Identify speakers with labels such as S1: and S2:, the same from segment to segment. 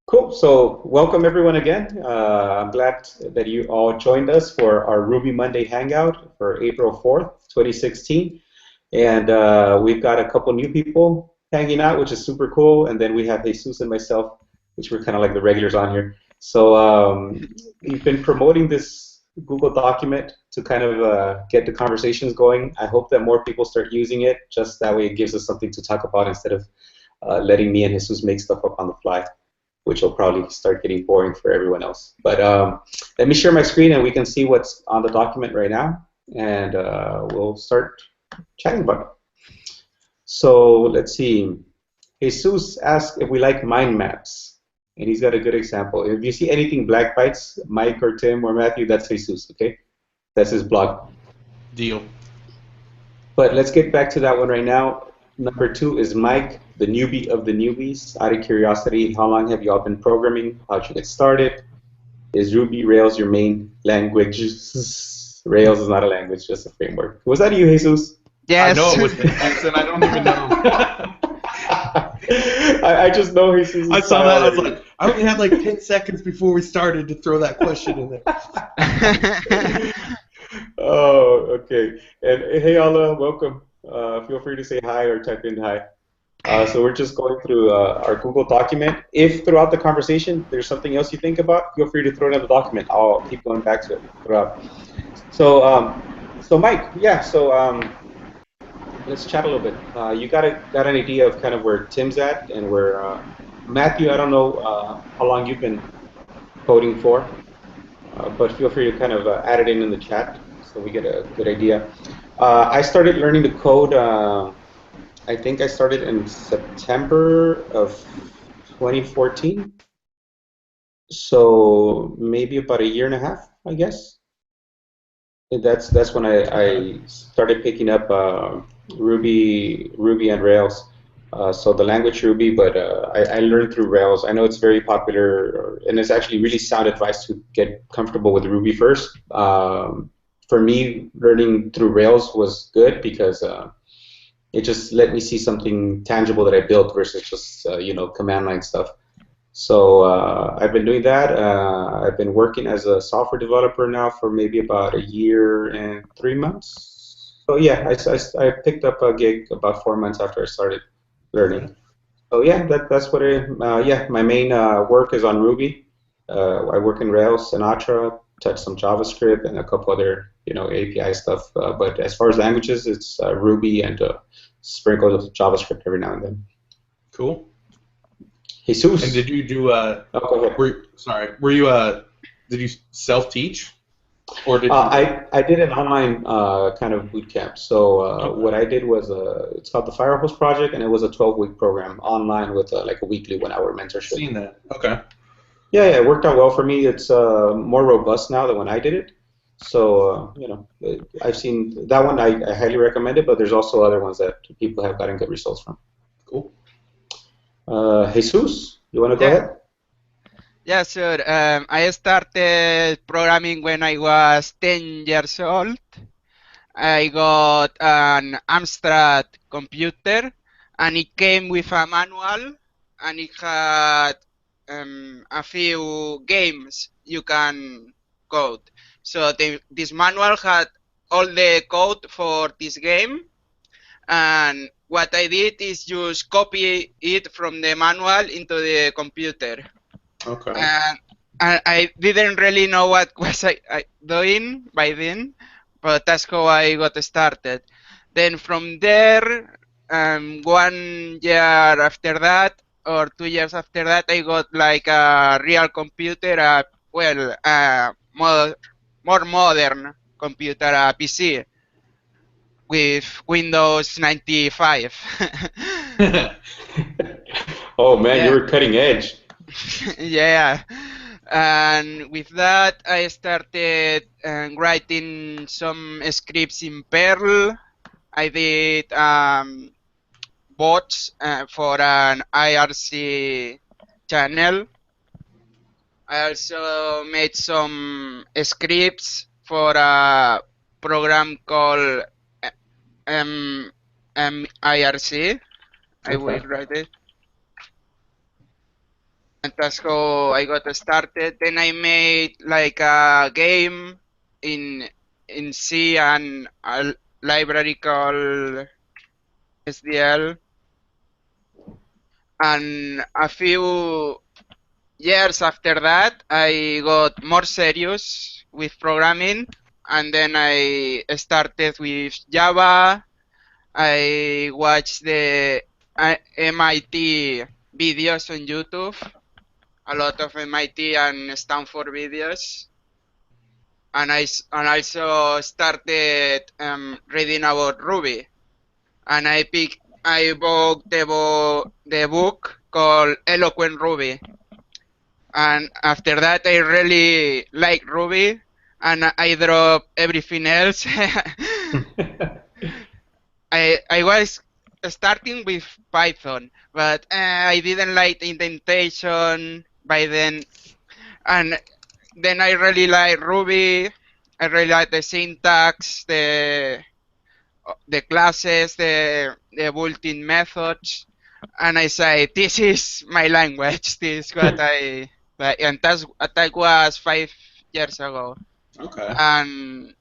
S1: Cool. So welcome everyone again. I'm glad that you all joined us for our Ruby Monday Hangout for April 4th, 2016. And we've got a couple new people hanging out, which is super cool. And then we have Jesus and myself, which we're kind of like the regulars on here. So we've been promoting this Google document to kind of get the conversations going. I hope that more people start using it, just that way it gives us something to talk about instead of letting me and Jesus make stuff up on the fly, which will probably start getting boring for everyone else. But let me share my screen and we can see what's on the document right now, and we'll start chatting about it. So let's see. Jesus asked if we like mind maps, and he's got a good example. If you see anything black bites, Mike or Tim or Matthew, that's Jesus, okay? That's his blog.
S2: Deal.
S1: But let's get back to that one right now. Number 2 is Mike, the newbie of the newbies. Out of curiosity, how long have you all been programming? How'd you get started? Is Ruby Rails your main language? Rails is not a language, just a framework. Was that you, Jesus?
S2: I know
S3: Yes.
S2: it was Jesus, and I don't even know.
S1: I just know Jesus.
S2: I saw that. I was like, I only had like 10 seconds before we started to throw that question in there.
S1: Oh, okay. And hey, Allah, welcome. Feel free to say hi or type in hi. So we're just going through our Google document. If throughout the conversation there's something else you think about, feel free to throw it in the document. I'll keep going back to it throughout. So Mike, yeah. So let's chat a little bit. You got an idea of kind of where Tim's at and where Matthew. I don't know how long you've been coding for, but feel free to kind of add it in the chat so we get a good idea. I started learning to code. I think I started in September of 2014. So maybe about a year and a half, I guess. That's when I started picking up Ruby and Rails. So the language Ruby, but I learned through Rails. I know it's very popular, and it's actually really sound advice to get comfortable with Ruby first. For me, learning through Rails was good because it just let me see something tangible that I built versus just command line stuff. So I've been doing that. I've been working as a software developer now for maybe about a year and 3 months. So yeah, I picked up a gig about 4 months after I started learning. So yeah, that's what my main work is on Ruby. I work in Rails, Sinatra, touch some JavaScript and a couple other API stuff. But as far as languages, it's Ruby and sprinkles of JavaScript every now and then.
S2: Cool.
S1: Jesus.
S2: And did you do
S1: Oh, go ahead.
S2: were you did you self-teach? Or did you
S1: I did an online kind of boot camp. So
S2: Okay.
S1: what I did was it's called the Firehose Project, and it was a 12-week program online with like a weekly 1-hour mentorship.
S2: seen that? Okay.
S1: Yeah, it worked out well for me. It's more robust now than when I did it. So I've seen that one. I highly recommend it, but there's also other ones that people have gotten good results from.
S2: Cool.
S1: Jesus, you want to go
S3: Yeah.
S1: ahead?
S3: Yeah, sure. I started programming when I was 10 years old. I got an Amstrad computer, and it came with a manual, and it had a few games you can code. So this manual had all the code for this game, and what I did is just copy it from the manual into the computer.
S2: Okay.
S3: And I didn't really know what was I doing by then, but that's how I got started. Then from there, 1 year after that, or 2 years after that, I got like a real computer, more modern computer, a PC with Windows 95.
S1: Oh man, you
S3: Yeah.
S1: were cutting edge.
S3: Yeah. And with that, I started writing some scripts in Perl. I did bots for an IRC channel. I also made some scripts for a program called IRC. I will
S1: Okay.
S3: write it. And that's how I got started. Then I made like a game in in C and a library called SDL. And a few years after that, I got more serious with programming, and then I started with Java. I watched the MIT videos on YouTube, a lot of MIT and Stanford videos, and and also started reading about Ruby. And I bought the book called Eloquent Ruby. And after that, I really like Ruby, and I dropped everything else. I was starting with Python, but I didn't like the indentation by then, and then I really like Ruby. I really like the syntax, the classes, the built-in methods, and I say this is my language. This is what I like, and that was 5 years ago,
S2: Okay.
S3: and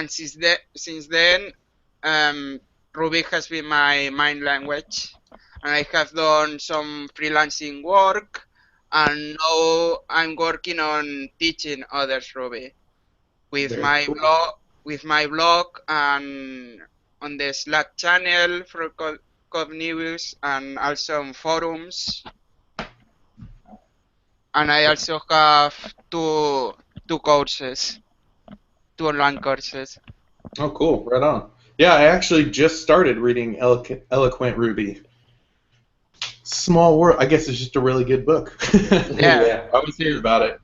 S3: since then, Ruby has been my main language, and I have done some freelancing work, and now I'm working on teaching others Ruby with
S2: Very
S3: my
S2: cool.
S3: blog and on the Slack channel for Code News, and also on forums. And I also have two courses, two online courses.
S2: Oh, cool. Right on. Yeah, I actually just started reading Eloquent Ruby. Small world. I guess it's just a really good book.
S3: Yeah,
S1: Yeah.
S2: I always
S3: it
S2: hear
S3: is.
S2: about it.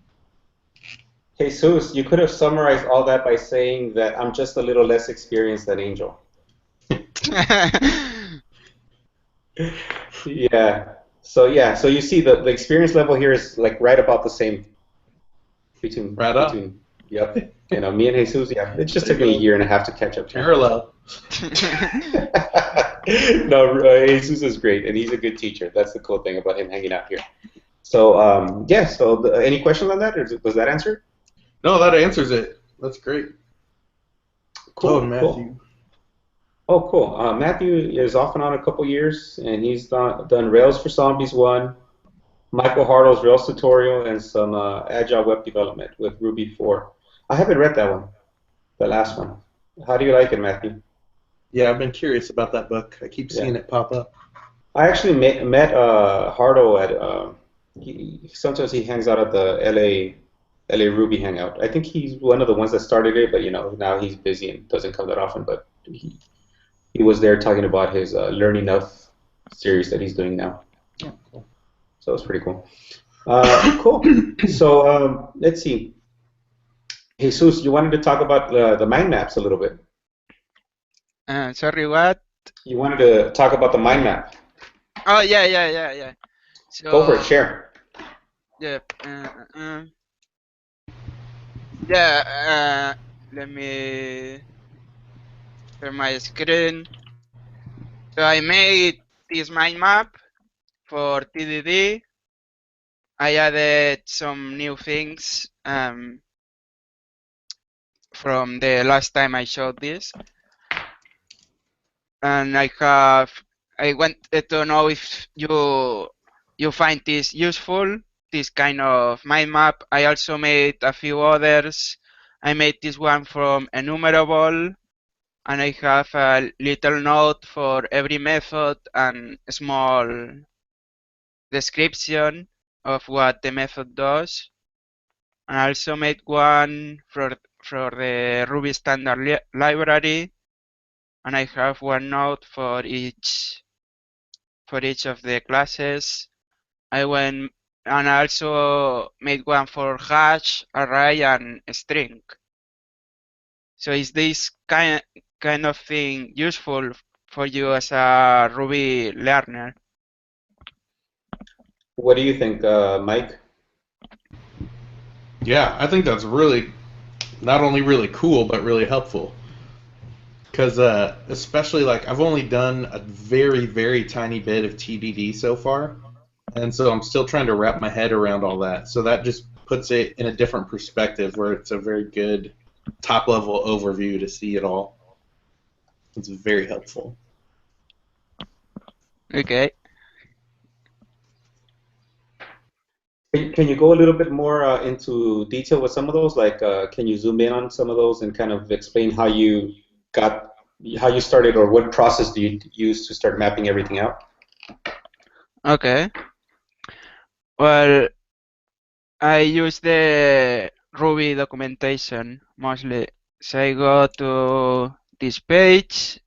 S1: Jesus, you could have summarized all that by saying that I'm just a little less experienced than Angel. Yeah. So you see the experience level here is like right about the same
S2: Right on.
S1: yep. Me and Jesus, yeah. It just
S2: There
S1: took
S2: you
S1: me a
S2: go.
S1: year and a half to catch up to.
S2: Parallel.
S1: No, Jesus is great, and he's a good teacher. That's the cool thing about him hanging out here. So, yeah. So, any questions on that, or was that answered?
S2: No, that answers it. That's great. Oh,
S1: Cool, cool.
S2: Matthew.
S1: Oh, cool. Matthew is off and on a couple years, and he's done Rails for Zombies 1, Michael Hartle's Rails tutorial, and some Agile web development with Ruby 4. I haven't read that one, the last one. How do you like it, Matthew?
S2: Yeah, I've been curious about that book. I keep
S1: Yeah.
S2: seeing it pop up.
S1: I actually met Hartle at sometimes he hangs out at the LA Ruby Hangout. I think he's one of the ones that started it, but now he's busy and doesn't come that often. But he was there talking about his Learning Enough series that he's doing now.
S2: Oh, cool.
S1: So it's pretty cool. Cool. So let's see. Jesus, you wanted to talk about the mind maps a little bit.
S3: Sorry, what?
S1: You wanted to talk about the mind map.
S3: Oh, yeah.
S1: Go for it.
S3: So,
S1: Share.
S3: yeah, yeah. Let me share my screen. So I made this mind map for TDD. I added some new things from the last time I showed this, and I wanted to know if you find this useful, this kind of mind map. I also made a few others. I made this one from enumerable, and I have a little note for every method and a small description of what the method does. And I also made one for the Ruby standard library, and I have one note for each of the classes. I also made one for hash, array, and string. So is this kind of thing useful for you as a Ruby learner?
S1: What do you think, Mike?
S2: Yeah, I think that's really, not only really cool, but really helpful. Because especially like I've only done a very, very tiny bit of TDD so far. and so I'm still trying to wrap my head around all that. So that just puts it in a different perspective where it's a very good top-level overview to see it all. It's very helpful.
S3: Okay.
S1: Can you go a little bit more into detail with some of those? Like, can you zoom in on some of those and kind of explain how you got, how you started, or what process do you use to start mapping everything out?
S3: Okay. Well, I use the Ruby documentation mostly. So I go to this page.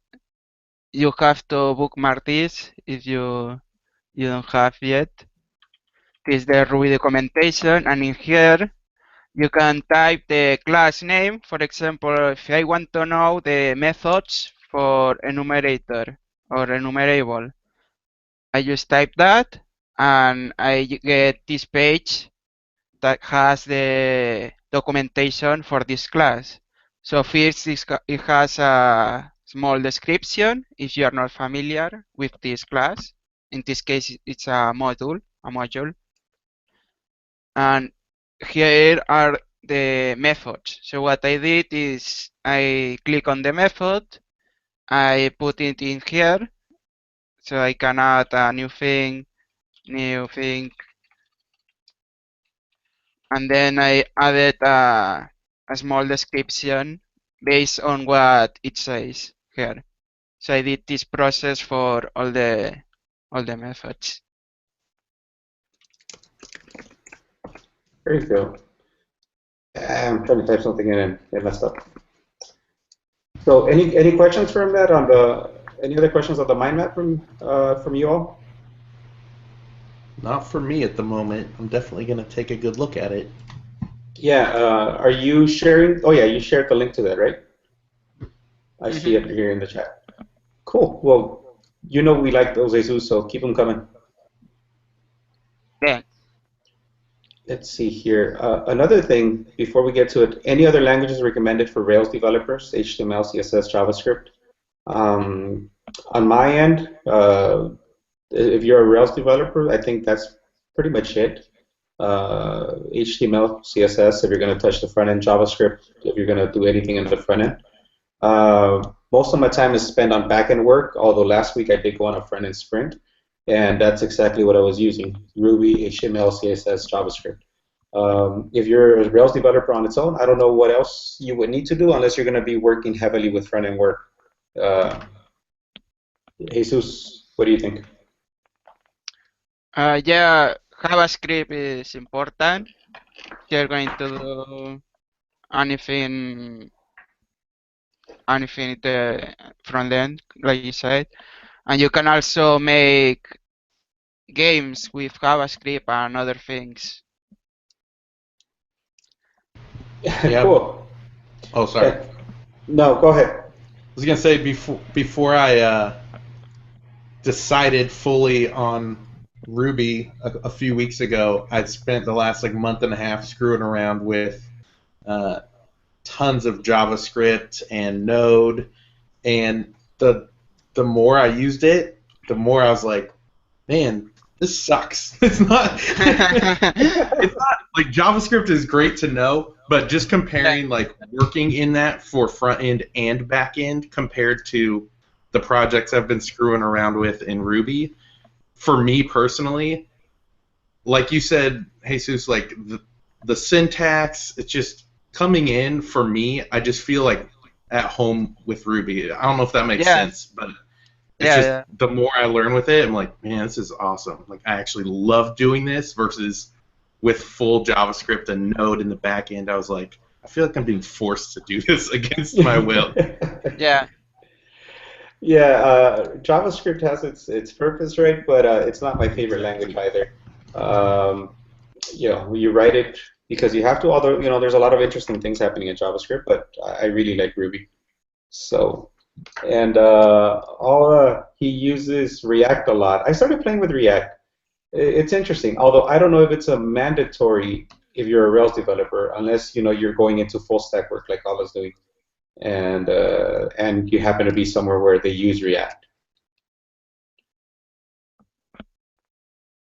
S3: You have to bookmark this if you don't have yet. This is the Ruby documentation, and in here you can type the class name. For example, if I want to know the methods for enumerator or enumerable, I just type that, and I get this page that has the documentation for this class. So first, it has a small description if you are not familiar with this class. In this case, it's a module. And here are the methods. So what I did is I click on the method, I put it in here, so I can add a new thing, and then I added a small description based on what it says here. So I did this process for all the methods.
S1: Very cool. I'm trying to type something in and it messed up. So, any questions from that on the? Any other questions on the mind map from you all?
S2: Not for me at the moment. I'm definitely going to take a good look at it.
S1: Yeah. Are you sharing? Oh yeah, you shared the link to that, right? I see it here in the chat. Cool. Well, you know we like those Jesus, so keep them coming.
S3: Yeah.
S1: Let's see here. Another thing before we get to it, any other languages recommended for Rails developers? HTML, CSS, JavaScript. On my end, if you're a Rails developer, I think that's pretty much it. HTML, CSS, if you're going to touch the front end, JavaScript, if you're going to do anything in the front end. Most of my time is spent on back end work, although last week I did go on a front end sprint, and that's exactly what I was using: Ruby, HTML, CSS, JavaScript. If you're a Rails developer on its own, I don't know what else you would need to do unless you're going to be working heavily with front end work. Jesus, what do you think?
S3: Yeah, JavaScript is important. You're going to do anything in the front end, like you said. And you can also make games with JavaScript and other things.
S2: Yeah.
S1: Cool.
S2: Oh, sorry.
S1: No, go ahead.
S2: I was going to say before I decided fully on Ruby a few weeks ago, I'd spent the last month and a half screwing around with tons of JavaScript and Node, and the more I used it, the more I was like, man, this sucks. It's not like JavaScript is great to know, but just comparing working in that for front end and back end compared to the projects I've been screwing around with in Ruby, for me personally, like you said, Jesus, the syntax, it's just coming in for me. I just feel like at home with Ruby. I don't know if that makes sense, but it's just the more I learn with it, I'm like, man, this is awesome. Like, I actually love doing this versus with full JavaScript and Node in the back end. I was like, I feel like I'm being forced to do this against my will.
S3: Yeah.
S1: Yeah, JavaScript has its purpose, right? But it's not my favorite language either. You write it because you have to. Although there's a lot of interesting things happening in JavaScript, but I really like Ruby. So, and he uses React a lot. I started playing with React. It's interesting, although I don't know if it's a mandatory if you're a Rails developer, unless you're going into full stack work like Ola's doing, and you happen to be somewhere where they use React.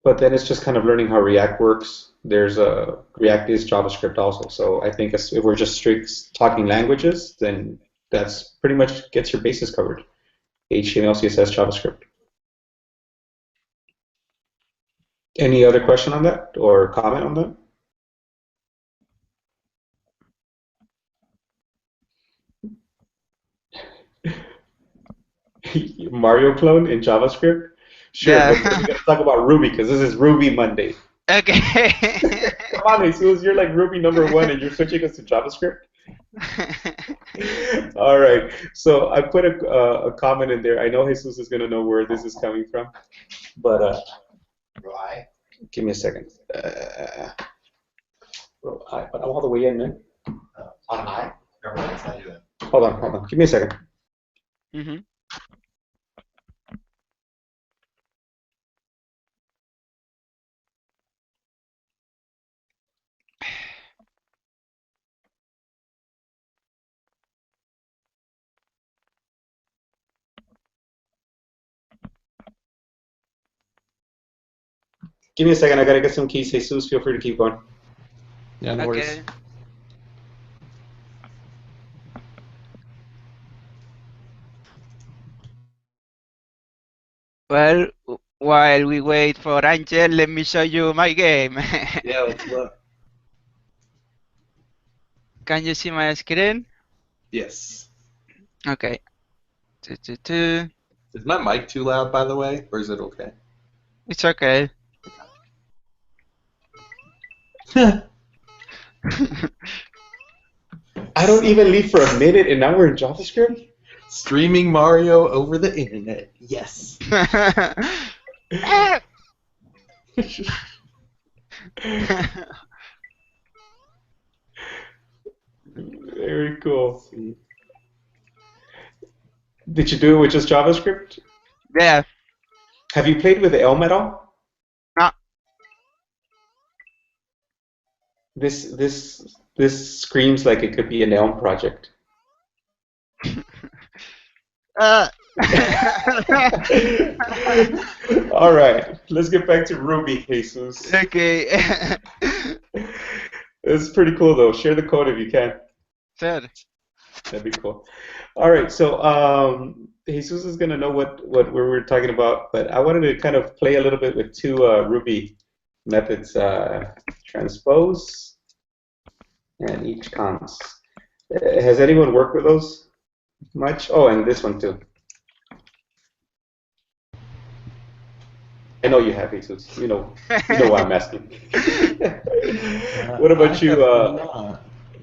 S1: But then it's just kind of learning how React works. There's a React is JavaScript also. So I think if we're just strict talking languages, then that's pretty much gets your bases covered. HTML, CSS, JavaScript. Any other question on that or comment on that? Mario clone in JavaScript? Sure,
S3: Yeah.
S1: but we're going to talk about Ruby because this is Ruby Monday.
S3: Okay.
S1: Come on, Jesus, you're like Ruby #1 and you're switching us to JavaScript? All right, so I put a comment in there. I know Jesus is going to know where this is coming from, but
S4: Right.
S1: give me a second. But I'm all the way in, man.
S4: On I? Everyone's not you then.
S1: Hold on. Give me a second.
S3: Mhm.
S1: Give me a second. I got to get some keys. Jesus, feel free to keep going.
S2: Yeah, no worries.
S3: Okay. Well, while we wait for Angel, let me show you my game.
S2: Yeah, let's look.
S3: Can you see my screen?
S2: Yes.
S3: Okay. Tu.
S2: Is my mic too loud, by the way, or is it okay?
S3: It's okay.
S1: I don't even leave for a minute, and now we're in JavaScript?
S2: Streaming Mario over the internet. Yes.
S1: Very cool. Did you do it with just JavaScript?
S3: Yeah.
S1: Have you played with Elm at all?
S3: No.
S1: This screams like it could be an Elm project. All right, let's get back to Ruby, Jesus.
S3: Okay.
S1: It's pretty cool though. Share the code if you can.
S3: Sure.
S1: That'd be cool. All right, so Jesus is gonna know what we were talking about, but I wanted to kind of play a little bit with two Ruby methods, transpose and each cons. Has anyone worked with those much? Oh, and this one too. I know you have, Jesus. You know why I'm asking. What about you,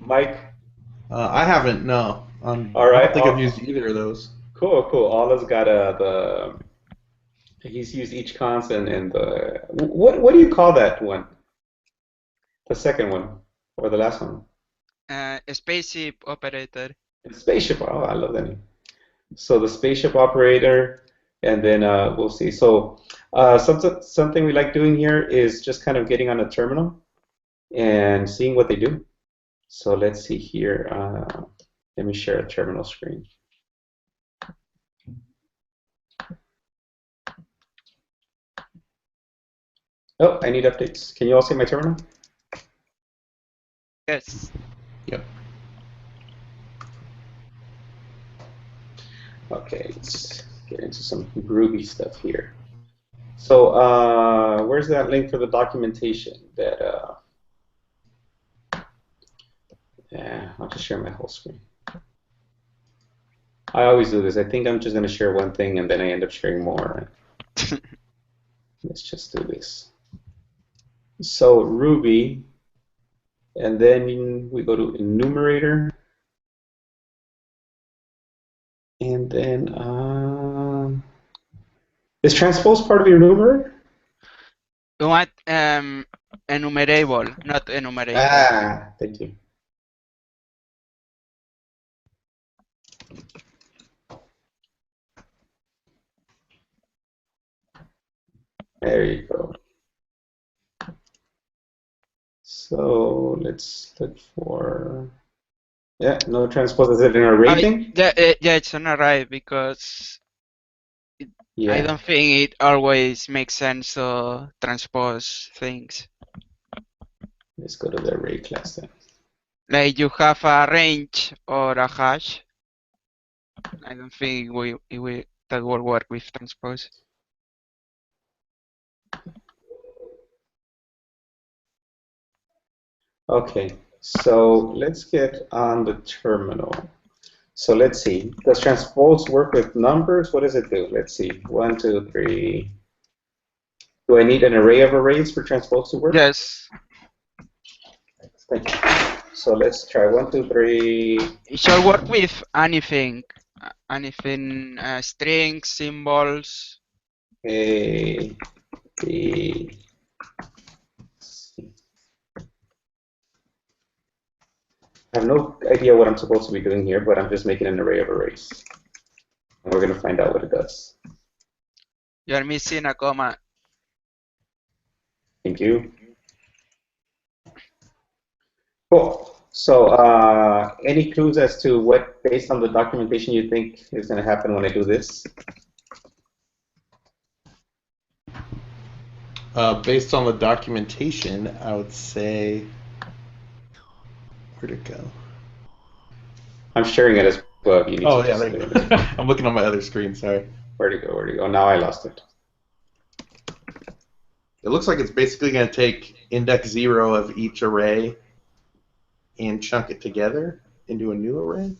S1: Mike?
S2: I haven't. No.
S1: All
S2: I
S1: right.
S2: don't think I've used either of those.
S1: Cool. Allah's got he's used each constant and the what do you call that one? The second one or the last one?
S3: Spaceship operator.
S1: The spaceship. Oh, I love that name. So the spaceship operator, and then we'll see. So something we like doing here is just kind of getting on a terminal and seeing what they do. So let's see here. Let me share a terminal screen. Oh, I need updates. Can you all see my terminal?
S3: Yes.
S2: Yep.
S1: Okay, let's get into some Ruby stuff here. So where's that link for the documentation? Yeah, I'll just share my whole screen. I always do this. I think I'm just going to share one thing and then I end up sharing more. Let's just do this. So Ruby, and then we go to enumerator, and then is transpose part of your enumerator?
S3: You want enumerable, not enumerable.
S1: Ah, thank you. There you go. So let's look for, yeah, no transpose. Is it an array thing?
S3: Yeah, it's an array because
S1: Yeah.
S3: I don't think it always makes sense to transpose things.
S1: Let's go to the array class then.
S3: Like you have a range or a hash. I don't think that will work with transpose.
S1: Okay, so let's get on the terminal. So let's see. Does transpose work with numbers? What does it do? Let's see. 1, 2, 3. Do I need an array of arrays for transpose to work?
S3: Yes.
S1: Thank you. So let's try 1, 2, 3.
S3: It should work with anything. Anything, strings, symbols.
S1: A, B, C. I have no idea what I'm supposed to be doing here, but I'm just making an array of arrays. And we're going to find out what it does.
S3: You're missing a comma.
S1: Thank you. Cool. So any clues as to what, based on the documentation, you think is going to happen when I do this?
S2: Based on the documentation, I would say, where'd it go?
S1: I'm sharing it as well. If you need
S2: Oh,
S1: to
S2: yeah,
S1: just
S2: there you go. I'm looking on my other screen, sorry.
S1: Where'd it go? Where'd it go? Now I lost it.
S2: It looks like it's basically going to take index 0 of each array and chunk it together into a new array.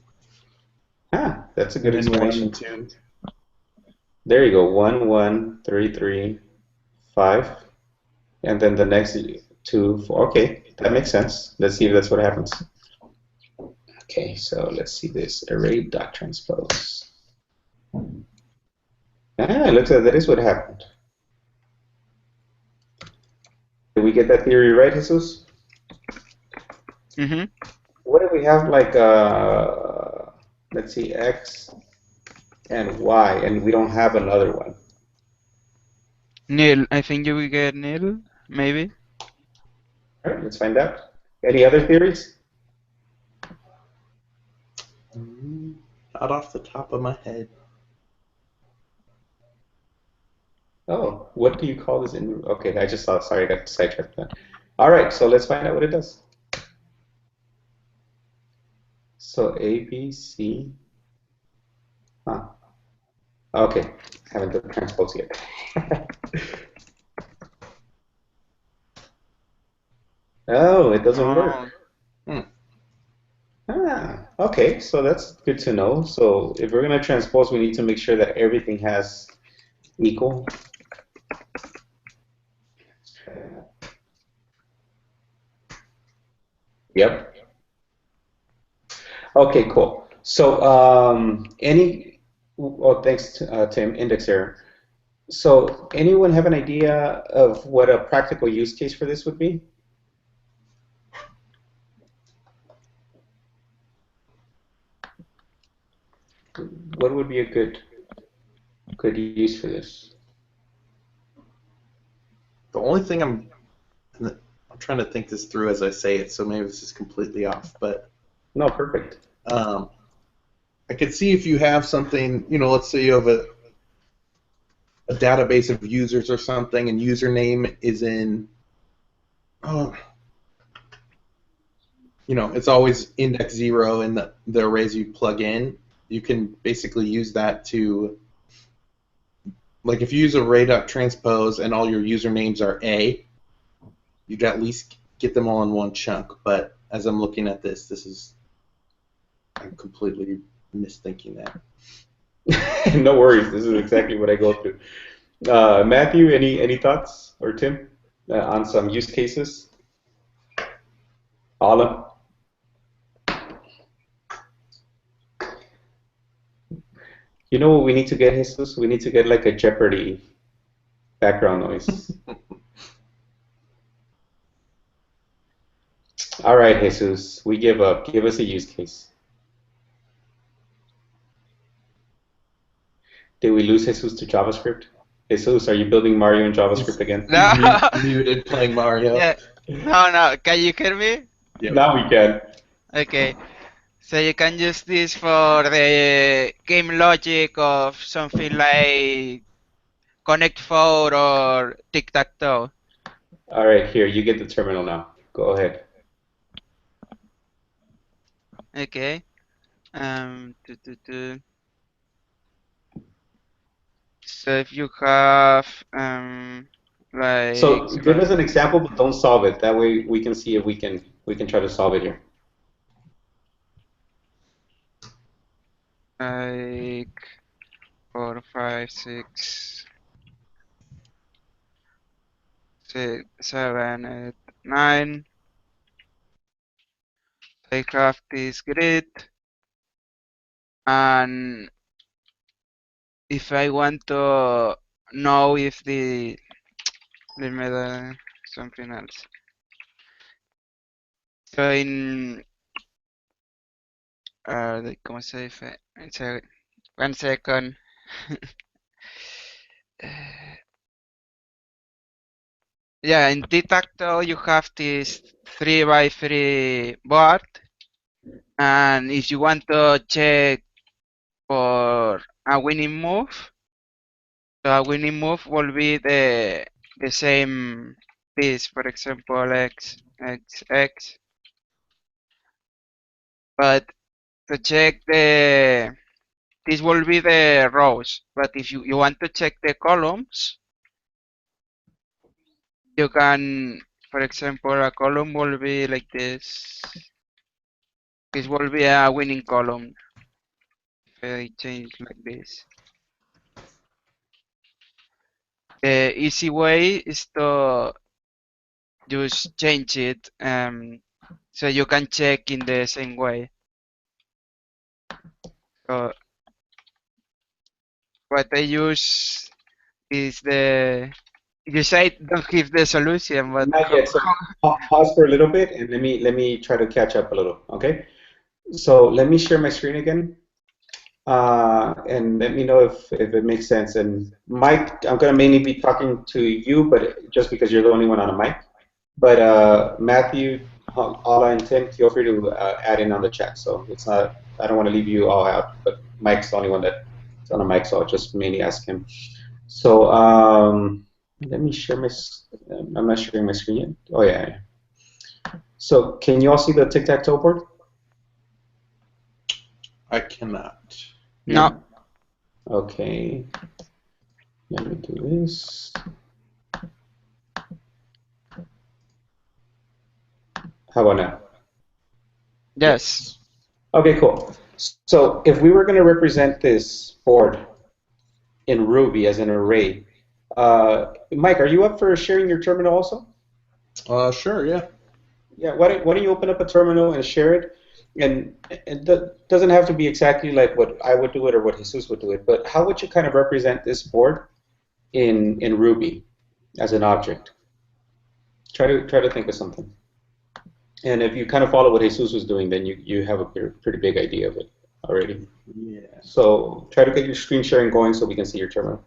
S1: Ah, that's a good
S2: And then 1
S1: explanation.
S2: and 2.
S1: There you go. 1, 1, 3, 3, 5. And then the next 2, 4. Okay, that makes sense. Let's see if that's what happens. Okay, so let's see this array.transpose. Ah, it looks like that is what happened. Did we get that theory right, Jesus?
S3: Mm-hmm.
S1: What if we have like, let's see, X and Y, and we don't have another one?
S3: Nil. I think you will get nil, maybe.
S1: All right, let's find out. Any other theories?
S2: Not off the top of my head.
S1: Oh, what do you call this in? Okay, I just saw. Sorry, I got sidetracked. Then. All right, so let's find out what it does. So A, B, C. Huh. Okay, I haven't done transpose yet. Oh, it doesn't work. Ah, okay, so that's good to know. So if we're going to transpose, we need to make sure that everything has equal. Yep. Okay, cool. So thanks to Tim, index error. So anyone have an idea of what a practical use case for this would be? What would be a good use for this?
S2: The only thing I'm trying to think this through as I say it, so maybe this is completely off, but
S1: No, perfect.
S2: I could see if you have something, let's say you have a database of users or something, and username is in, it's always index 0 in the arrays you plug in. You can basically use that to, like if you use array.transpose and all your usernames are A, you'd at least get them all in one chunk. But as I'm looking at this I'm completely misthinking that.
S1: No worries. This is exactly what I go through. Matthew, any thoughts, or Tim, on some use cases? Alan? You know what we need to get, Jesus? We need to get like a Jeopardy background noise. All right, Jesus, we give up. Give us a use case. Did we lose Jesus to JavaScript? Jesus, are you building Mario in JavaScript again?
S3: No.
S2: Muted playing Mario.
S3: Yeah. No. Can you hear me?
S2: Yep.
S1: Now we can.
S3: Okay. So you can use this for the game logic of something like connect four or tic-tac-toe.
S1: All right, here, you get the terminal now. Go ahead.
S3: Okay. Um, tu- tu- tu. So if you have like
S1: So give us an example, but don't solve it. That way we can see if we can try to solve it here.
S3: like 4, 5, 6, 7, 8, 9. I have this grid, and if I want to know if the let me do something else. So in ¿cómo se dice? One second. Yeah, in tic-tac-toe you have this 3 by 3 board, and if you want to check for a winning move, so a winning move will be the same piece, for example, x, x, x. But to check this will be the rows. But if you want to check the columns, you can, for example, a column will be like this. This will be a winning column. If I change like this. The easy way is to just change it so you can check in the same way. So what I use is you say don't give the solution, but
S1: Not yet. So pause for a little bit and let me try to catch up a little. Okay. So let me share my screen again. And let me know if it makes sense. And Mike, I'm going to mainly be talking to you, but just because you're the only one on a mic. But Matthew, Ala, and Tim, feel free to add in on the chat. So it's not, I don't want to leave you all out, but Mike's the only one that's on a mic, so I'll just mainly ask him. So let me share my, I'm not sharing my screen yet. Oh, yeah. So can you all see the tic-tac-toe board?
S2: I cannot.
S3: no.
S1: Okay. Let me do this. How about now?
S3: Yes.
S1: Okay, cool. So if we were going to represent this board in Ruby as an array, Mike, are you up for sharing your terminal also?
S2: Sure, yeah.
S1: Yeah, why don't you open up a terminal and share it? And it doesn't have to be exactly like what I would do it or what Jesus would do it, but how would you kind of represent this board in Ruby as an object? Try to think of something. And if you kind of follow what Jesus was doing, then you have a pretty big idea of it already.
S2: Yeah.
S1: So try to get your screen sharing going so we can see your terminal.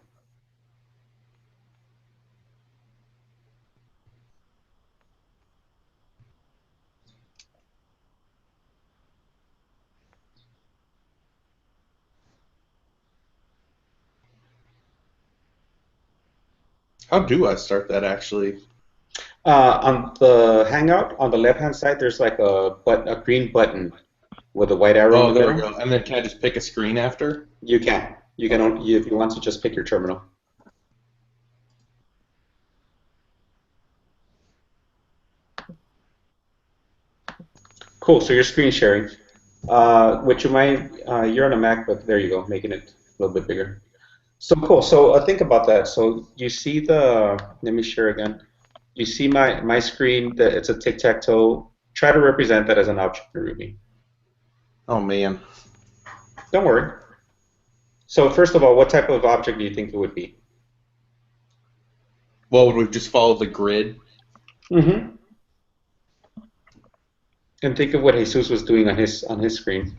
S2: How do I start that actually?
S1: On the Hangout, on the left-hand side, there's like a green button with a white arrow in
S2: Oh,
S1: the
S2: there we
S1: middle.
S2: go. And then can I just pick a screen after?
S1: You can. You can, if you want to, just pick your terminal. Cool. So you're screen sharing. Which you might, you're on a Mac, but there you go, making it a little bit bigger. So cool. So think about that. So you see let me share again. You see my screen, that it's a tic-tac-toe. Try to represent that as an object in Ruby.
S2: Oh man.
S1: Don't worry. So first of all, what type of object do you think it would be?
S2: Well, would we just follow the grid?
S1: Mm-hmm. And think of what Jesus was doing on his screen.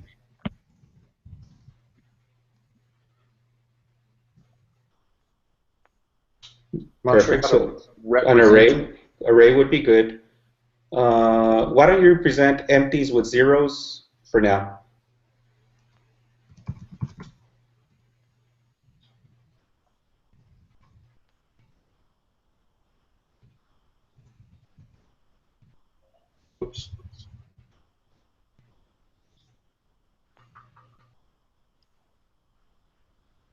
S2: Not sure
S1: Perfect.
S2: how to
S1: So an
S2: represent.
S1: array would be good. Why don't you represent empties with zeros for now?
S2: Oops.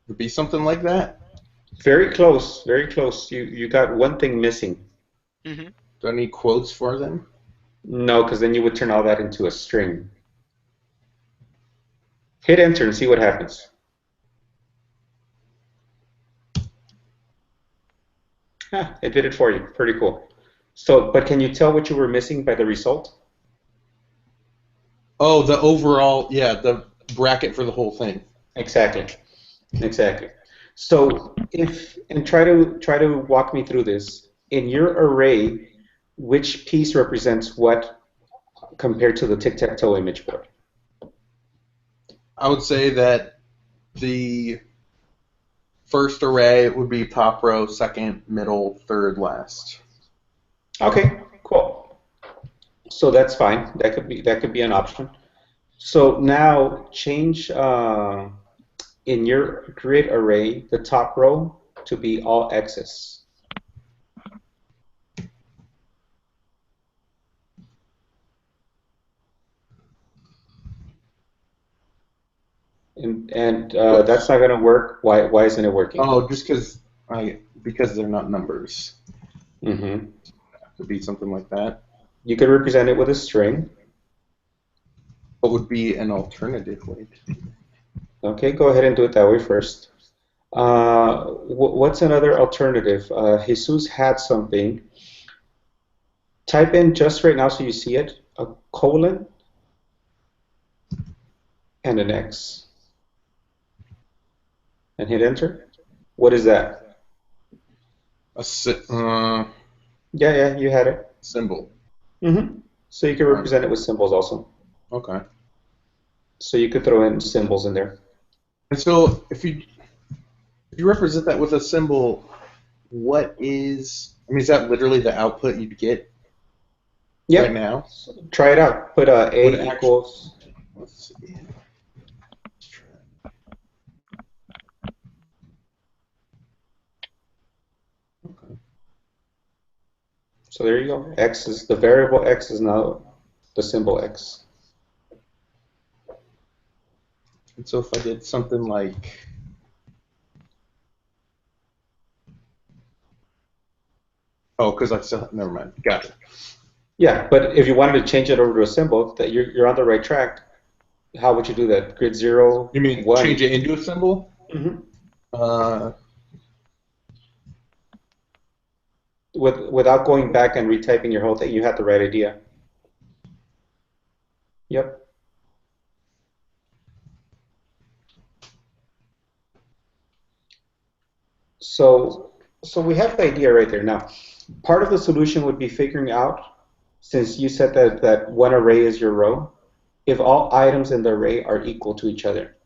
S2: Would be something like that.
S1: Very close, very close. You got one thing missing.
S3: Mm-hmm.
S2: Do I need quotes for them?
S1: No, because then you would turn all that into a string. Hit enter and see what happens. It did it for you. Pretty cool. So, but can you tell what you were missing by the result?
S2: Oh, the overall, yeah, the bracket for the whole thing.
S1: Exactly. Exactly. So and try to walk me through this. In your array, which piece represents what compared to the tic-tac-toe image board?
S2: I would say that the first array would be top row, second, middle, third, last.
S1: Okay, cool. So that's fine. That could be an option. So now change in your grid array the top row to be all X's. And that's not going to work. Why isn't it working?
S2: Oh, just because they're not numbers.
S1: Mm-hmm.
S2: Could be something like that.
S1: You could represent it with a string.
S2: What would be an alternative way to do it?
S1: Okay, go ahead and do it that way first. What's another alternative? Jesus had something. Type in just right now so you see it, a colon and an X. And hit enter. What is that? Yeah, you had it.
S2: Symbol.
S1: Mm-hmm. So you can represent it with symbols also.
S2: Okay.
S1: So you could throw in symbols in there.
S2: And so if you represent that with a symbol, what is? I mean, is that literally the output you'd get
S1: Yep.
S2: right now?
S1: Try it out. Put
S2: Would
S1: A
S2: it
S1: equals.
S2: Let's see. Let's try. Okay.
S1: So there you go. X is the variable X is now the symbol X.
S2: And so if I did something like, oh, because I still never mind. Gotcha.
S1: Yeah, but if you wanted to change it over to a symbol, that you're on the right track. How would you do that? Grid 0,
S2: You mean
S1: 1.
S2: change it into a symbol?
S1: Mm-hmm. Without going back and retyping your whole thing, you had the right idea. Yep. So we have the idea right there. Now, part of the solution would be figuring out, since you said that one array is your row, if all items in the array are equal to each other.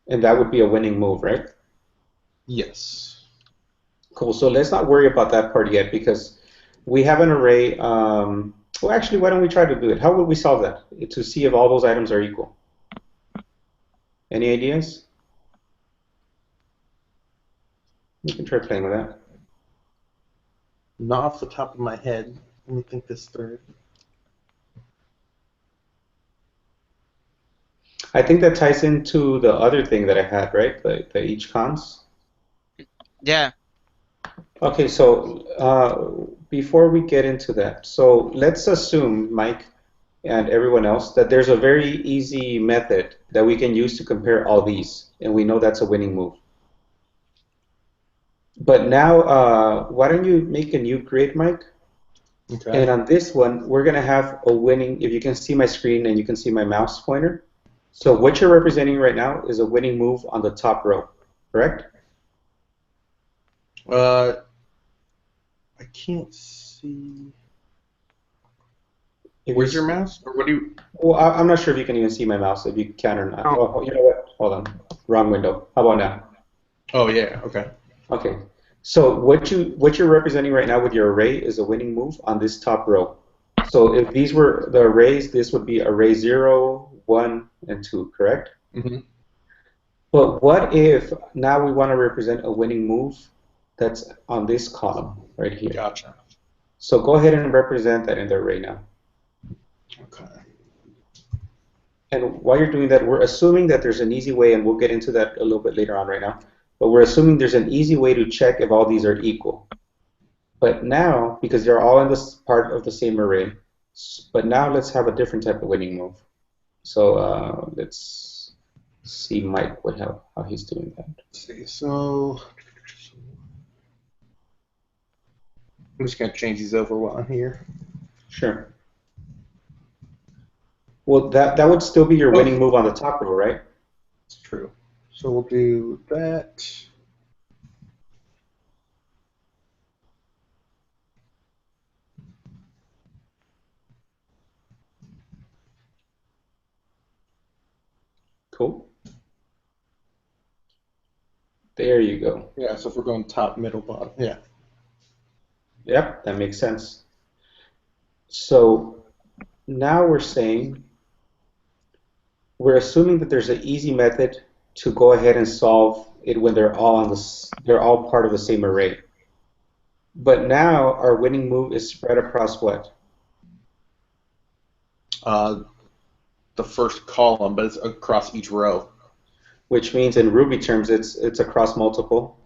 S1: And that would be a winning move, right?
S2: Yes.
S1: Cool. So let's not worry about that part yet because we have an array. Well, actually, why don't we try to do it? How would we solve that? To see if all those items are equal. Any ideas? You can try playing with that.
S2: Not off the top of my head. Let me think this through.
S1: I think that ties into the other thing that I had, right? The each cons.
S3: Yeah.
S1: Okay, so before we get into that, so let's assume, Mike and everyone else, that there's a very easy method that we can use to compare all these, and we know that's a winning move. But now, why don't you make a new grid, Mike?
S2: Okay.
S1: And on this one, we're going to have a winning, if you can see my screen and you can see my mouse pointer. So what you're representing right now is a winning move on the top row, correct?
S2: I can't see.
S1: If
S2: Where's
S1: you-
S2: your mouse? Or what do you?
S1: Well, I'm not sure if you can even see my mouse, if you can or not.
S2: Oh.
S1: Oh, you know what? Hold on. Wrong window. How about now?
S2: Oh yeah. Okay.
S1: Okay. So what you're representing right now with your array is a winning move on this top row. So if these were the arrays, this would be array 0, 1, and 2, correct?
S2: Mm-hmm.
S1: But what if now we want to represent a winning move that's on this column right here?
S2: Gotcha.
S1: So go ahead and represent that in the array now.
S2: Okay.
S1: And while you're doing that, we're assuming that there's an easy way, and we'll get into that a little bit later on right now, but we're assuming there's an easy way to check if all these are equal. But now, because they're all in this part of the same array, but now let's have a different type of winning move. So let's see Mike how he's doing that.
S2: Let's see. So I'm just gonna change these over while I'm here.
S1: Sure. Well, that would still be your winning move on the top row, right?
S2: It's true. So we'll do that.
S1: Cool. There you go.
S2: Yeah, so if we're going top, middle, bottom. Yeah.
S1: Yep, that makes sense. So now we're saying we're assuming that there's an easy method to go ahead and solve it when they're all part of the same array. But now our winning move is spread across what?
S2: The first column, but it's across each row.
S1: Which means in Ruby terms it's across multiple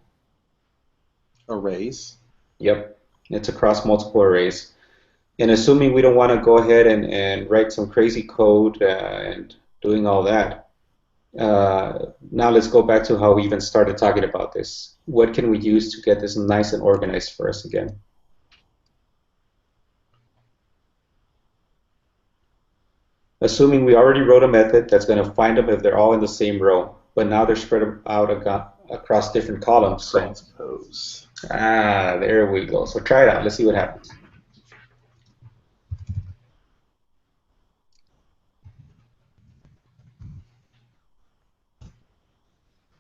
S2: Arrays.
S1: Yep, it's across multiple arrays. And assuming we don't want to go ahead and write some crazy code and doing all that, now let's go back to how we even started talking about this. What can we use to get this nice and organized for us again? Assuming we already wrote a method that's going to find them if they're all in the same row, but now they're spread out across different columns. So,
S2: Transpose.
S1: there we go. So try it out. Let's see what happens.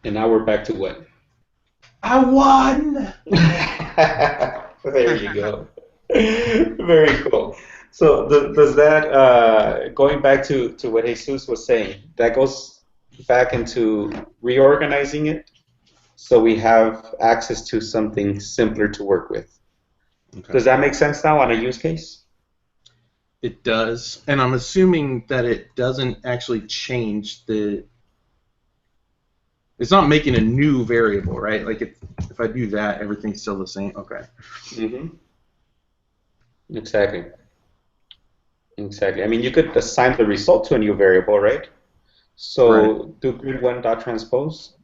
S1: And now we're back to what?
S2: I won!
S1: There you go. Very cool. So does that, going back to what Jesus was saying, that goes back into reorganizing it so we have access to something simpler to work with.
S2: Okay.
S1: Does that make sense now on a use case?
S2: It does. And I'm assuming that it doesn't actually change the... It's not making a new variable, right? Like if I do that, everything's still the same. Okay.
S1: Mm-hmm. Exactly. Exactly. I mean, you could assign the result to a new variable, right? So
S2: Right.
S1: do grid1.transpose.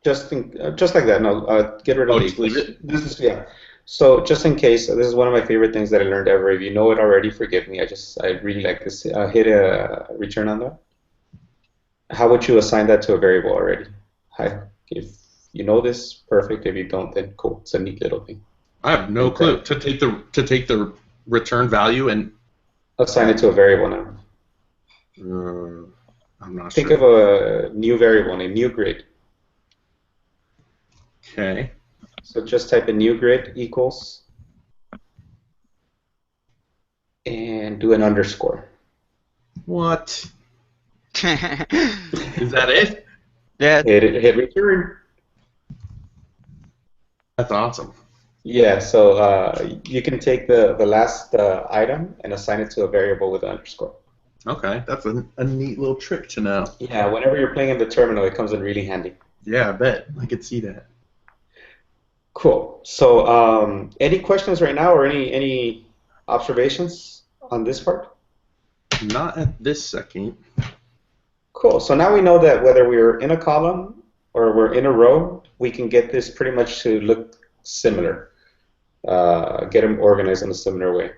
S1: Just like that. No, get rid of
S2: Oh,
S1: the
S2: just leave
S1: equals.
S2: it?
S1: This is yeah. So just in case, this is one of my favorite things that I learned ever. If you know it already, forgive me. I really like this. Hit a return on that. How would you assign that to a variable already? If you know this, perfect. If you don't, then cool. It's a neat little thing.
S2: I have no clue. To take the return value and
S1: Assign it to a variable now.
S2: I'm not
S1: Think
S2: sure.
S1: of a new variable, a new grid.
S2: Okay.
S1: So just type in new grid equals and do an underscore.
S2: What? Is that it?
S3: Yeah.
S1: Hit return.
S2: That's awesome.
S1: Yeah, so you can take the last item and assign it to a variable with an underscore.
S2: Okay, that's a neat little trick to know.
S1: Yeah, whenever you're playing in the terminal, it comes in really handy.
S2: Yeah, I bet. I could see that.
S1: Cool. So any questions right now or any observations on this part?
S2: Not at this second.
S1: Cool. So now we know that whether we're in a column or we're in a row, we can get this pretty much to look similar. Get them organized in a similar way.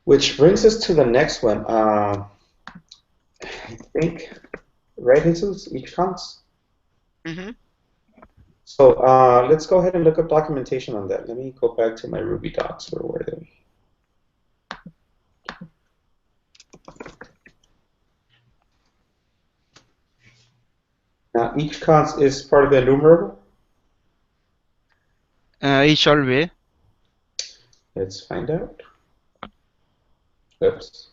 S1: Which brings us to the next one. I think, right, Jesus? Each counts?
S3: Mm-hmm.
S1: So let's go ahead and look up documentation on that. Let me go back to my Ruby docs. Where were they? Now, each const is part of the enumerable.
S3: It shall be.
S1: Let's find out. Oops.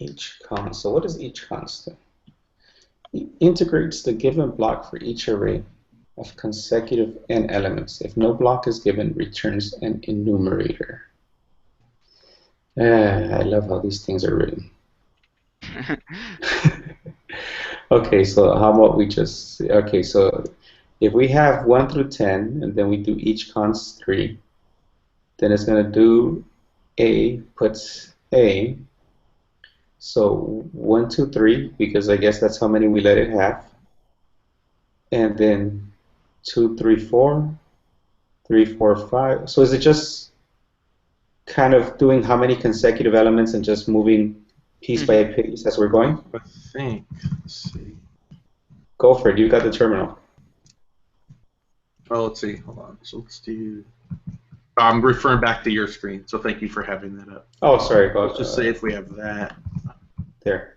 S1: Each constant. What is each constant? It integrates the given block for each array of consecutive n elements. If no block is given, returns an enumerator. I love how these things are written. Okay, so how about we just, okay, so if we have 1 through 10, and then we do each const 3, then it's going to do A puts A. So 1, 2, 3, because I guess that's how many we let it have. And then 2, 3, 4, 3, 4, 5. So is it just kind of doing how many consecutive elements and just moving piece by piece as we're going?
S2: I think. Let's see.
S1: Go for it. You got the terminal.
S2: Oh, let's see. Hold on. So let's do. I'm referring back to your screen, so thank you for having that up.
S1: Oh, sorry.
S2: Let's just say if we have that.
S1: There.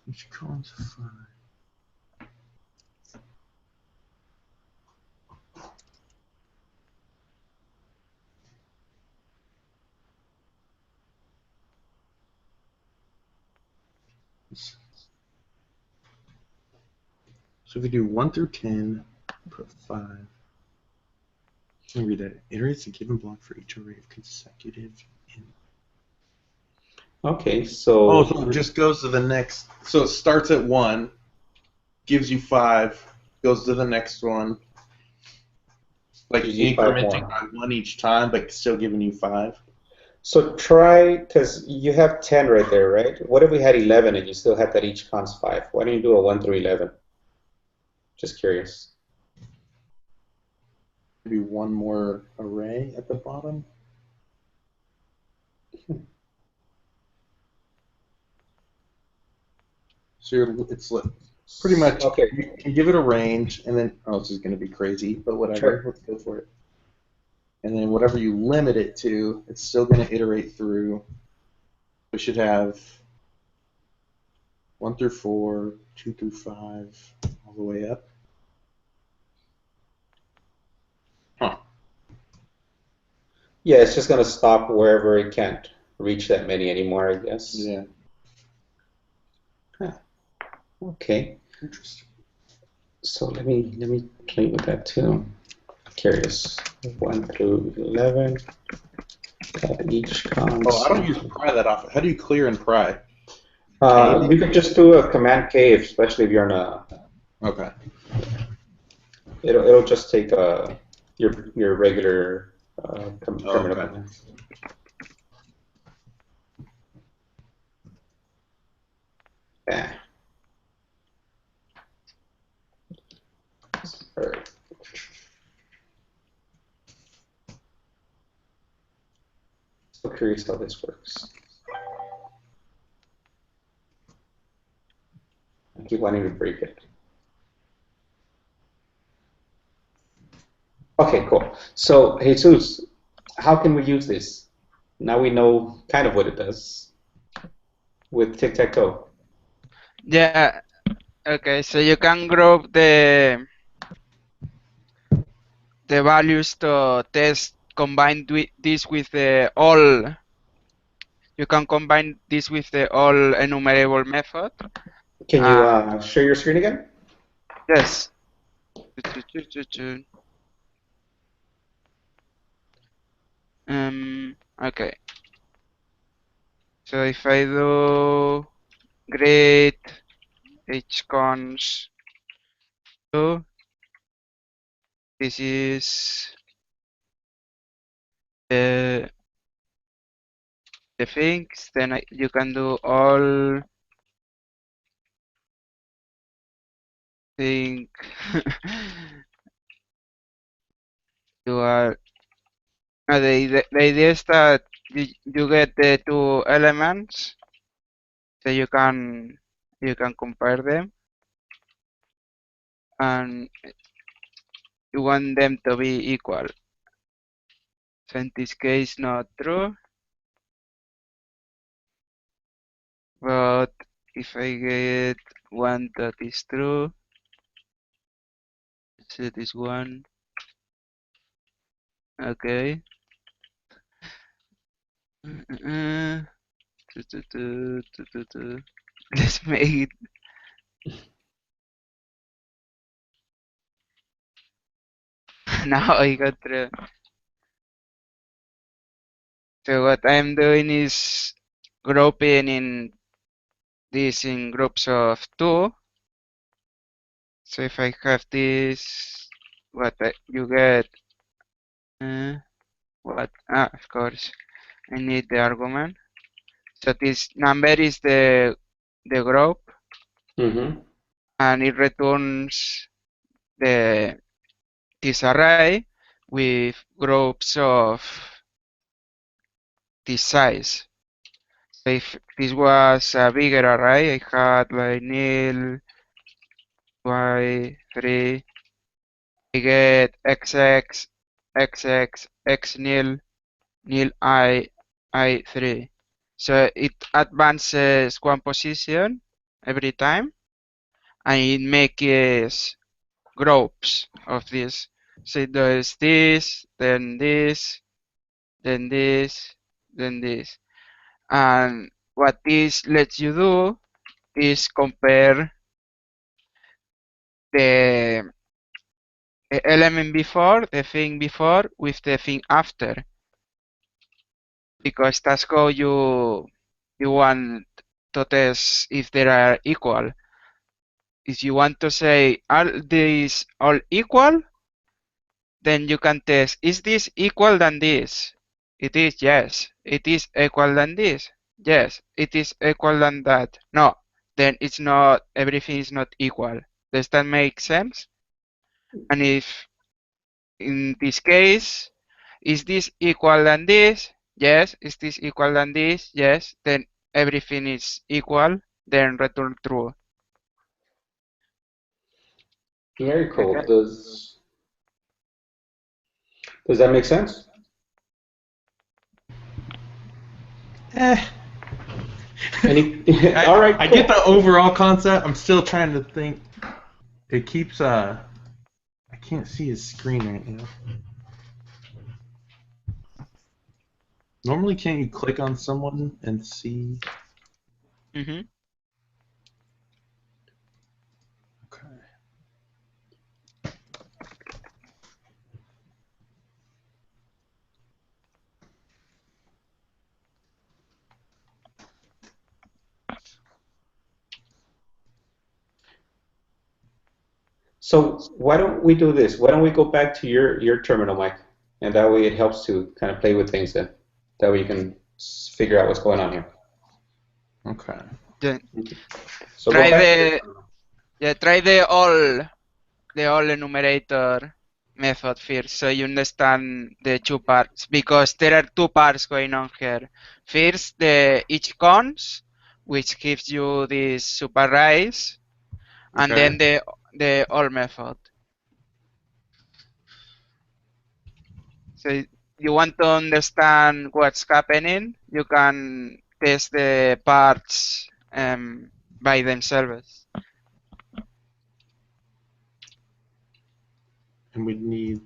S2: Each column's 5. So if we do 1 through 10, put 5. Let me read that. Iterates a given block for each array of consecutive.
S1: Okay, so.
S2: Oh, so it just goes to the next. So it starts at 1, gives you 5, goes to the next one. Like
S1: Gives you 5
S2: incrementing
S1: more.
S2: by 1 each time, but still giving you 5.
S1: So try, because you have 10 right there, right? What if we had 11 and you still had that each const 5? Why don't you do a 1 through 11? Just curious.
S2: Maybe one more array at the bottom. So it's pretty much,
S1: Okay.
S2: you can give it a range, and then, oh, this is going to be crazy, but whatever,
S1: Sure.
S2: let's go for it. And then whatever you limit it to, it's still going to iterate through. We should have 1 through 4, 2 through 5, all the way up. Huh.
S1: Yeah, it's just going to stop wherever it can't reach that many anymore, I guess.
S2: Yeah.
S1: Huh. Okay.
S2: Interesting.
S1: So let me play with that too. Curious. 1 through 11. Each const.
S2: Oh, I don't use pry that often. How do you clear and pry?
S1: You could just do a command K, especially if you're on a.
S2: Okay.
S1: It'll just take your regular terminal
S2: Okay.
S1: command. Yeah. All right. So curious how this works. I keep wanting to break it. Okay, cool. So, Jesus, how can we use this? Now we know kind of what it does with tic-tac-toe.
S3: Yeah. Okay, so you can group the values to test combine this with the all. You can combine this with the all enumerable method.
S1: Can you share your screen again?
S3: Yes. Okay. So if I do great hcons 2, this is the things, then you can do all thing you are the idea is that you get the two elements, so you can compare them, and you want them to be equal. So in this case, not true, but if I get one that is true, so this one, Okay. Uh, Let's make it. Now I got through. So what I'm doing is grouping in this in groups of two. So if I have this, you get, what? Of course, I need the argument. So this number is the group,
S1: Mm-hmm.
S3: and it returns the this array with groups of this size. So if this was a bigger array, I had like nil, y3, I get xx, xx, x nil, nil I3. So it advances one position every time, and it makes groups of this. So it does this, then this, then this, then this. And what this lets you do is compare the element before, the thing before, with the thing after. Because that's how you want to test if they are equal. If you want to say, are these all equal? Then you can test, is this equal than this? It is, yes. It is equal than this? Yes. It is equal than that? No. Then it's not, everything is not equal. Does that make sense? And if in this case, is this equal than this? Yes. Is this equal than this? Yes. Then everything is equal. Then return true.
S1: Very cool.
S3: Okay.
S1: Does that make sense?
S2: Eh,
S1: Any? All right,
S2: I
S1: cool.
S2: get the overall concept. I'm still trying to think. It keeps I can't see his screen right now. Normally, can't you click on someone and see?
S3: Mm-hmm.
S2: Okay.
S1: So why don't we do this? Why don't we go back to your terminal, Mike, and that way it helps to kind of play with things. Then that way you can figure out what's going on here.
S2: Okay.
S3: Then
S1: So go
S3: try
S1: back to your
S3: the
S1: terminal.
S3: try the all enumerator method first, so you understand the two parts, because there are two parts going on here. First, the each cons, which gives you this superrise, and
S2: Okay.
S3: then the all method. So you want to understand what's happening, you can test the parts by themselves.
S2: And we need.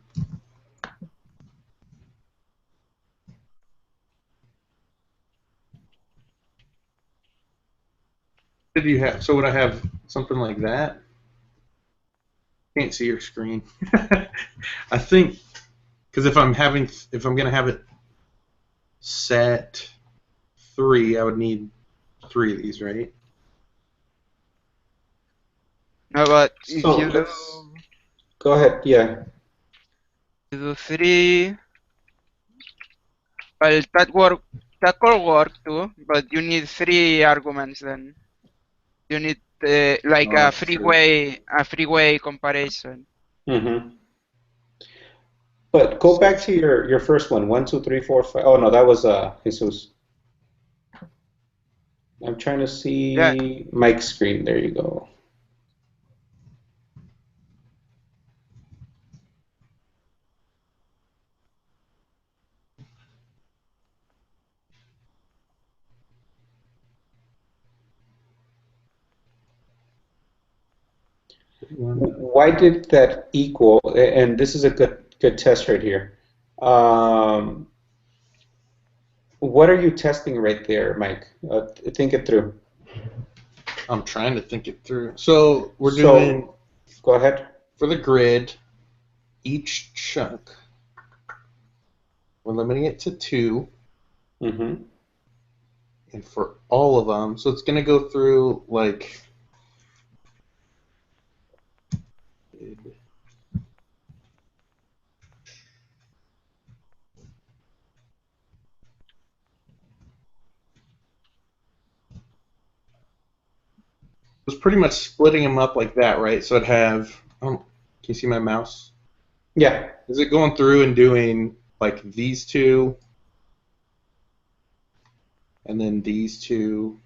S2: Did you have? So would I have something like that? Can't see your screen. I think because if I'm gonna have it set 3, I would need 3 of these, right?
S3: No, but if
S1: So let's go ahead. Yeah.
S3: you do 3, well, that could work too, but you need 3 arguments then. You need like
S1: Oh, that's true.
S3: a freeway comparison.
S1: Mm-hmm. But go back to your first one. 1, 2, 3, 4, 5. Oh no, that was Jesus. I'm trying to
S3: Yeah.
S1: see Mike's screen. There you go. Why did that equal? And this is a good test right here. Um, what are you testing right there, Mike? Think it through.
S2: I'm trying to think it through. So we're
S1: So,
S2: doing,
S1: go ahead.
S2: for the grid, each chunk, we're limiting it to 2,
S1: Mm-hmm.
S2: and for all of them, so it's going to go through like. It was pretty much splitting them up like that, right? So I'd have. Oh, can you see my mouse?
S1: Yeah.
S2: Is it going through and doing like these two, and then these two,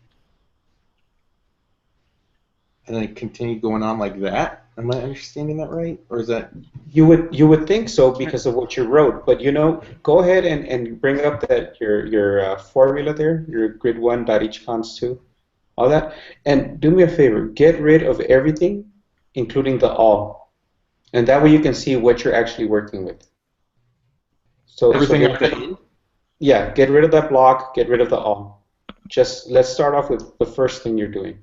S2: and then continue going on like that? Am I understanding that right, or is that?
S1: You would think so because of what you wrote, but go ahead and bring up that your formula there, your grid one dot each cons two, all that, and do me a favor, get rid of everything, including the all, and that way you can see what you're actually working with. So
S2: Everything
S1: get
S2: at
S1: rid
S2: the
S1: of,
S2: end?
S1: yeah, get rid of that block, get rid of the all. Just let's start off with the first thing you're doing,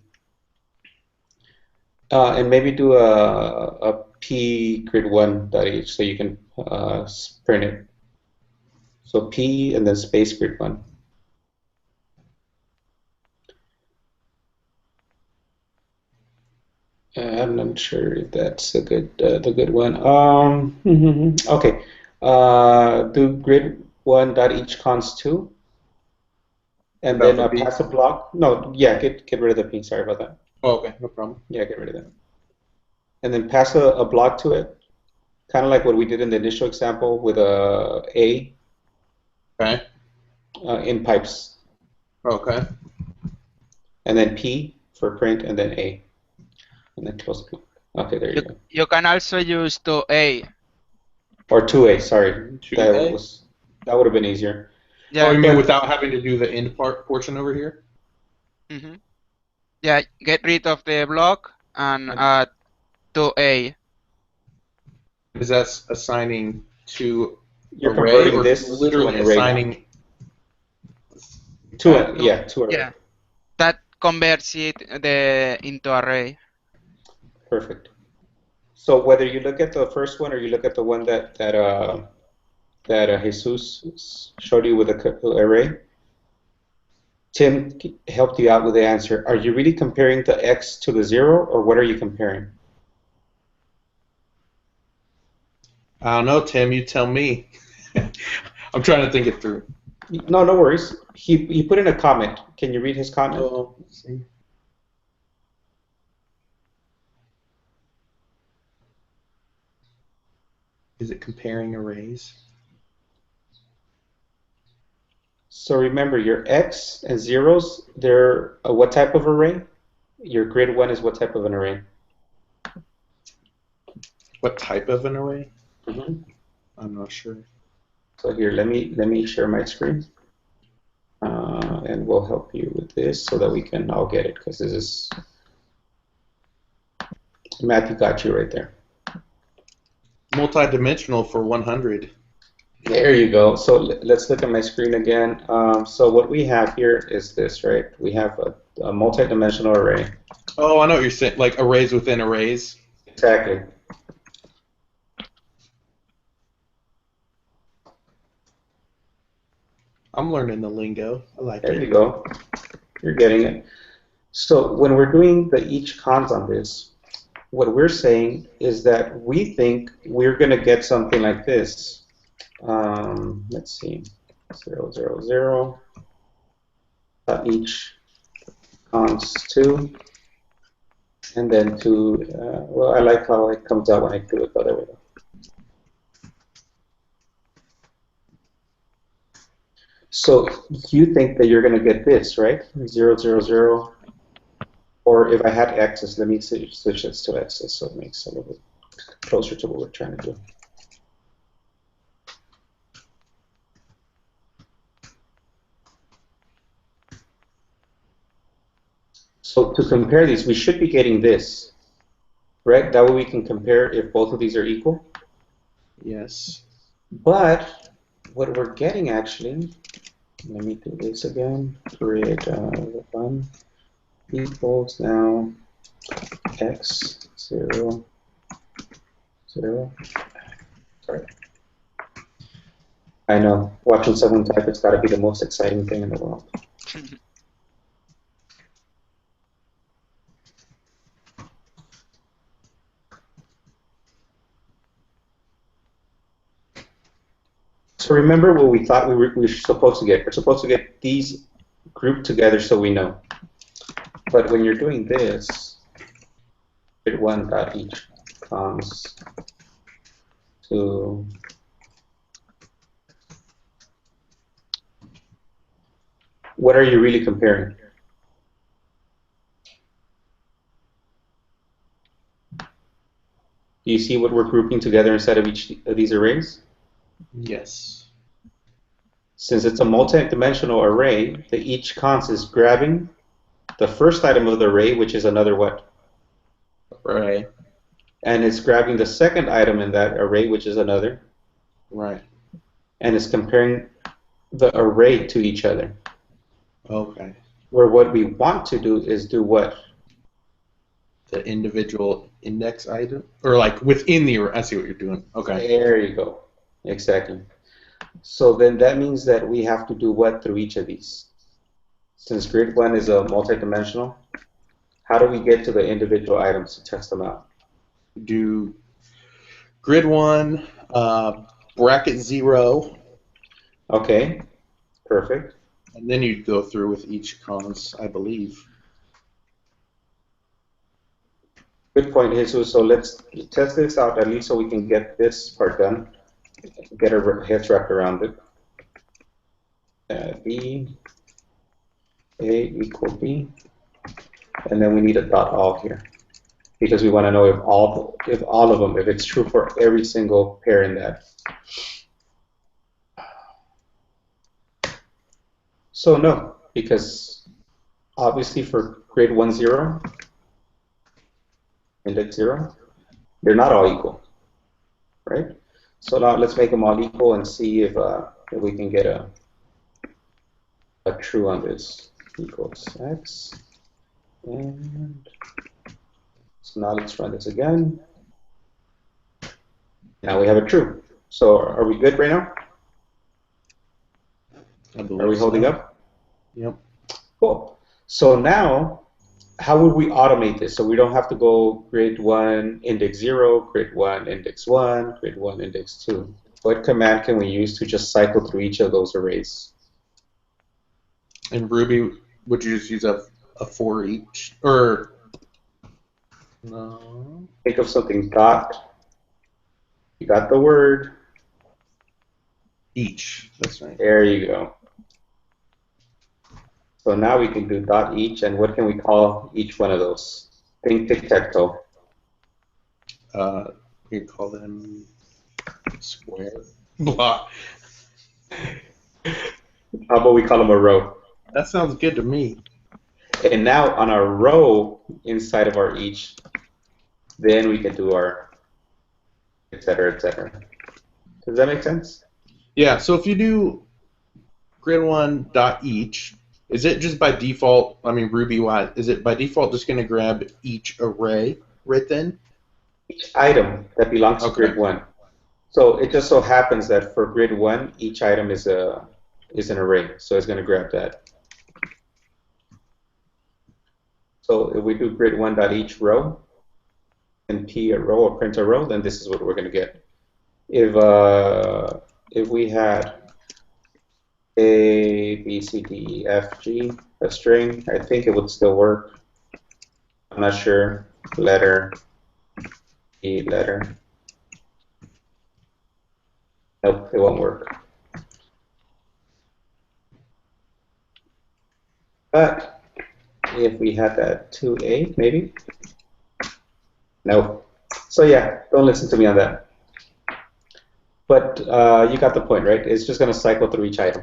S1: and maybe do a p grid one dot each so you can print it. So P and then space grid one. I'm not sure if that's the good one. Okay. Do grid one dot each cons two, and
S2: Without
S1: then
S2: the B?
S1: pass a block. No, yeah, get rid of the P. Sorry about that.
S2: Oh, okay, no problem.
S1: Yeah, get rid of that. And then pass a block to it, kind of like what we did in the initial example with A
S2: Okay.
S1: In pipes,
S2: Okay.
S1: and then P for print, and then A, and then close the block. Okay, there you
S3: You
S1: go.
S3: you can also use to A.
S1: Or 2A, sorry.
S2: 2A?
S1: That would have been easier.
S2: Oh,
S3: Yeah.
S2: you mean
S1: But
S2: without having to do the end portion over here?
S3: hmm Yeah. Get rid of the block and
S1: and
S3: add to A.
S2: Is that assigning to
S1: you're
S2: array
S1: converting
S2: or
S1: this to an
S2: literally
S1: array now.
S2: assigning? Okay.
S1: To array.
S3: Yeah. That converts it into array.
S1: Perfect. So whether you look at the first one or you look at the one that Jesus showed you with the array, Tim helped you out with the answer. Are you really comparing the x to the 0, or what are you comparing?
S2: I don't know, Tim. You tell me. I'm trying to think it through.
S1: No, no worries. He put in a comment. Can you read his comment?
S2: Oh, let's see. Is it comparing arrays?
S1: So remember, your x and zeros, they're what type of array? Your grid one is what type of an array?
S2: What type of an array?
S1: Mhm.
S2: I'm not sure.
S1: So here, let me share my screen, and we'll help you with this so that we can all get it, because this is Matthew got you right there.
S2: Multi-dimensional for 100.
S1: There you go. So let's look at my screen again. So what we have here is this, right? We have a multi-dimensional array.
S2: Oh, I know what you're saying. Like arrays within arrays.
S1: Exactly.
S2: I'm learning the lingo. I like
S1: There
S2: it.
S1: you go. You're getting it. So when we're doing the each cons on this, what we're saying is that we think we're going to get something like this. Let's see, 0, 0, 0, each cons 2, and then 2. Well, I like how it comes out when I do it the other way. So you think that you're going to get this, right? 0, 0, 0. Or if I had x's, let me switch this to x's so it makes it a little bit closer to what we're trying to do. So to compare these, we should be getting this, right? That way we can compare if both of these are equal.
S2: Yes.
S1: But what we're getting actually, let me do this again. Grid 1 equals now x 0, 0. Sorry. I know, watching someone type, it's got to be the most exciting thing in the world. So remember what we thought we were supposed to get. We're supposed to get these grouped together so we know. But when you're doing this, grid 1 dot each comes to what are you really comparing? Do you see what we're grouping together inside of each of these arrays?
S2: Yes.
S1: Since it's a multi-dimensional array, the each const is grabbing the first item of the array, which is another what?
S2: Right.
S1: And it's grabbing the second item in that array, which is another.
S2: Right.
S1: And it's comparing the array to each other.
S2: Okay.
S1: Where what we want to do is do what?
S2: The individual index item, or like within the array. I see what you're doing. Okay.
S1: There you go. Exactly. So then that means that we have to do what through each of these? Since grid 1 is a multi-dimensional, how do we get to the individual items to test them out?
S2: Do grid 1, bracket 0.
S1: Okay, perfect.
S2: And then you'd go through with each const, I believe.
S1: Good point, Jesus. So let's test this out at least so we can get this part done, get our heads wrapped around it. B, A equal B, and then we need a dot all here because we want to know if all of them, if it's true for every single pair in that. So no, because obviously for grid 1, 0, index 0, they're not all equal, right? So now let's make them all equal and see if we can get a true on this. Equals x, and so now let's run this again. Now we have a true. So are we good right now?
S2: I believe
S1: Are we holding
S2: so.
S1: up?
S2: Yep.
S1: Cool. So now, how would we automate this? So we don't have to go grid 1, index 0, grid 1, index 1, grid 1, index 2. What command can we use to just cycle through each of those arrays?
S2: In Ruby, would you just use a for each? Or no?
S1: Think of something dot. You got the word.
S2: Each. That's right.
S1: There you go. So now we can do dot each, and what can we call each one of those? Think tic-tac-toe.
S2: We could call them square. Blah.
S1: How about we call them a row?
S2: That sounds good to me.
S1: And now on our row inside of our each, then we can do our et cetera, et cetera. Does that make sense?
S2: Yeah, so if you do grid 1 dot each, is it just by default, I mean Ruby wise, is it by default just going to grab each array right then?
S1: Each item that belongs to
S2: Okay.
S1: grid 1. So it just so happens that for grid 1, each item is an array. So it's going to grab that. So if we do grid 1 dot each row, and P a row or print a row, then this is what we're going to get. If we had A, B, C, D, E, F, G, a string, I think it would still work. I'm not sure. Letter, E, letter. Nope, it won't work. But if we had that 2A, maybe? Nope. So yeah, don't listen to me on that. But you got the point, right? It's just going to cycle through each item.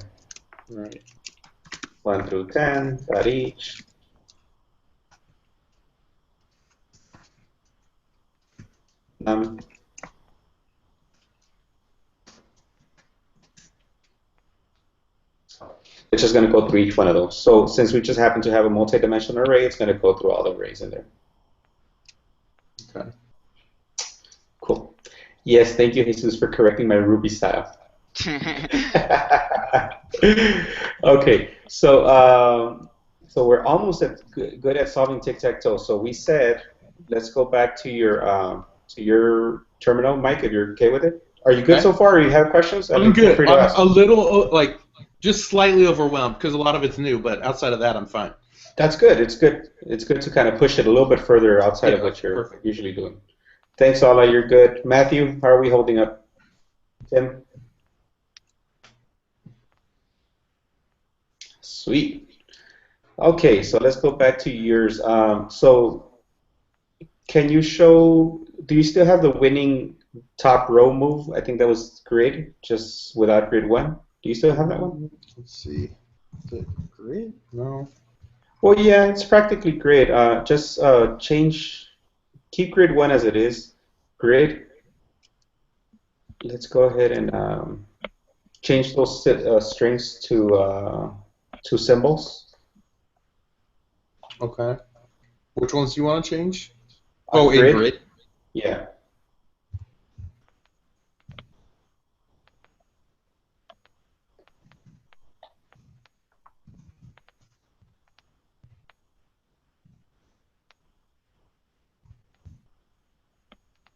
S2: Right.
S1: 1 through 10, dot each. It's just going to go through each one of those. So since we just happen to have a multi-dimensional array, it's going to go through all the arrays in there.
S2: Okay.
S1: Cool. Yes, thank you, Jesus, for correcting my Ruby style. Okay, so we're almost good at solving tic-tac-toe. So we said, let's go back to your terminal, Mike, if you're okay with it. Are you good
S2: Okay.
S1: so far, or you have questions? I
S2: I'm
S1: mean, feel
S2: good.
S1: free to
S2: I'm
S1: ask.
S2: a little, just slightly overwhelmed because a lot of it's new, but outside of that, I'm fine.
S1: That's good. It's good. It's good to kind of push it a little bit further outside of what you're
S2: perfect.
S1: usually doing. Thanks, Ala. You're good. Matthew, how are we holding up? Tim? Sweet. Okay, so let's go back to yours. So can you show, do you still have the winning top row move? I think that was grid, just without grid one. Do you still have that one?
S2: Let's see. Is it grid? No.
S1: Well, yeah, it's practically grid. Just keep grid one as it is. Grid. Let's go ahead and change those strings to symbols.
S2: Okay. Which ones do you want to change?
S1: Oh,
S2: in grid.
S1: Yeah.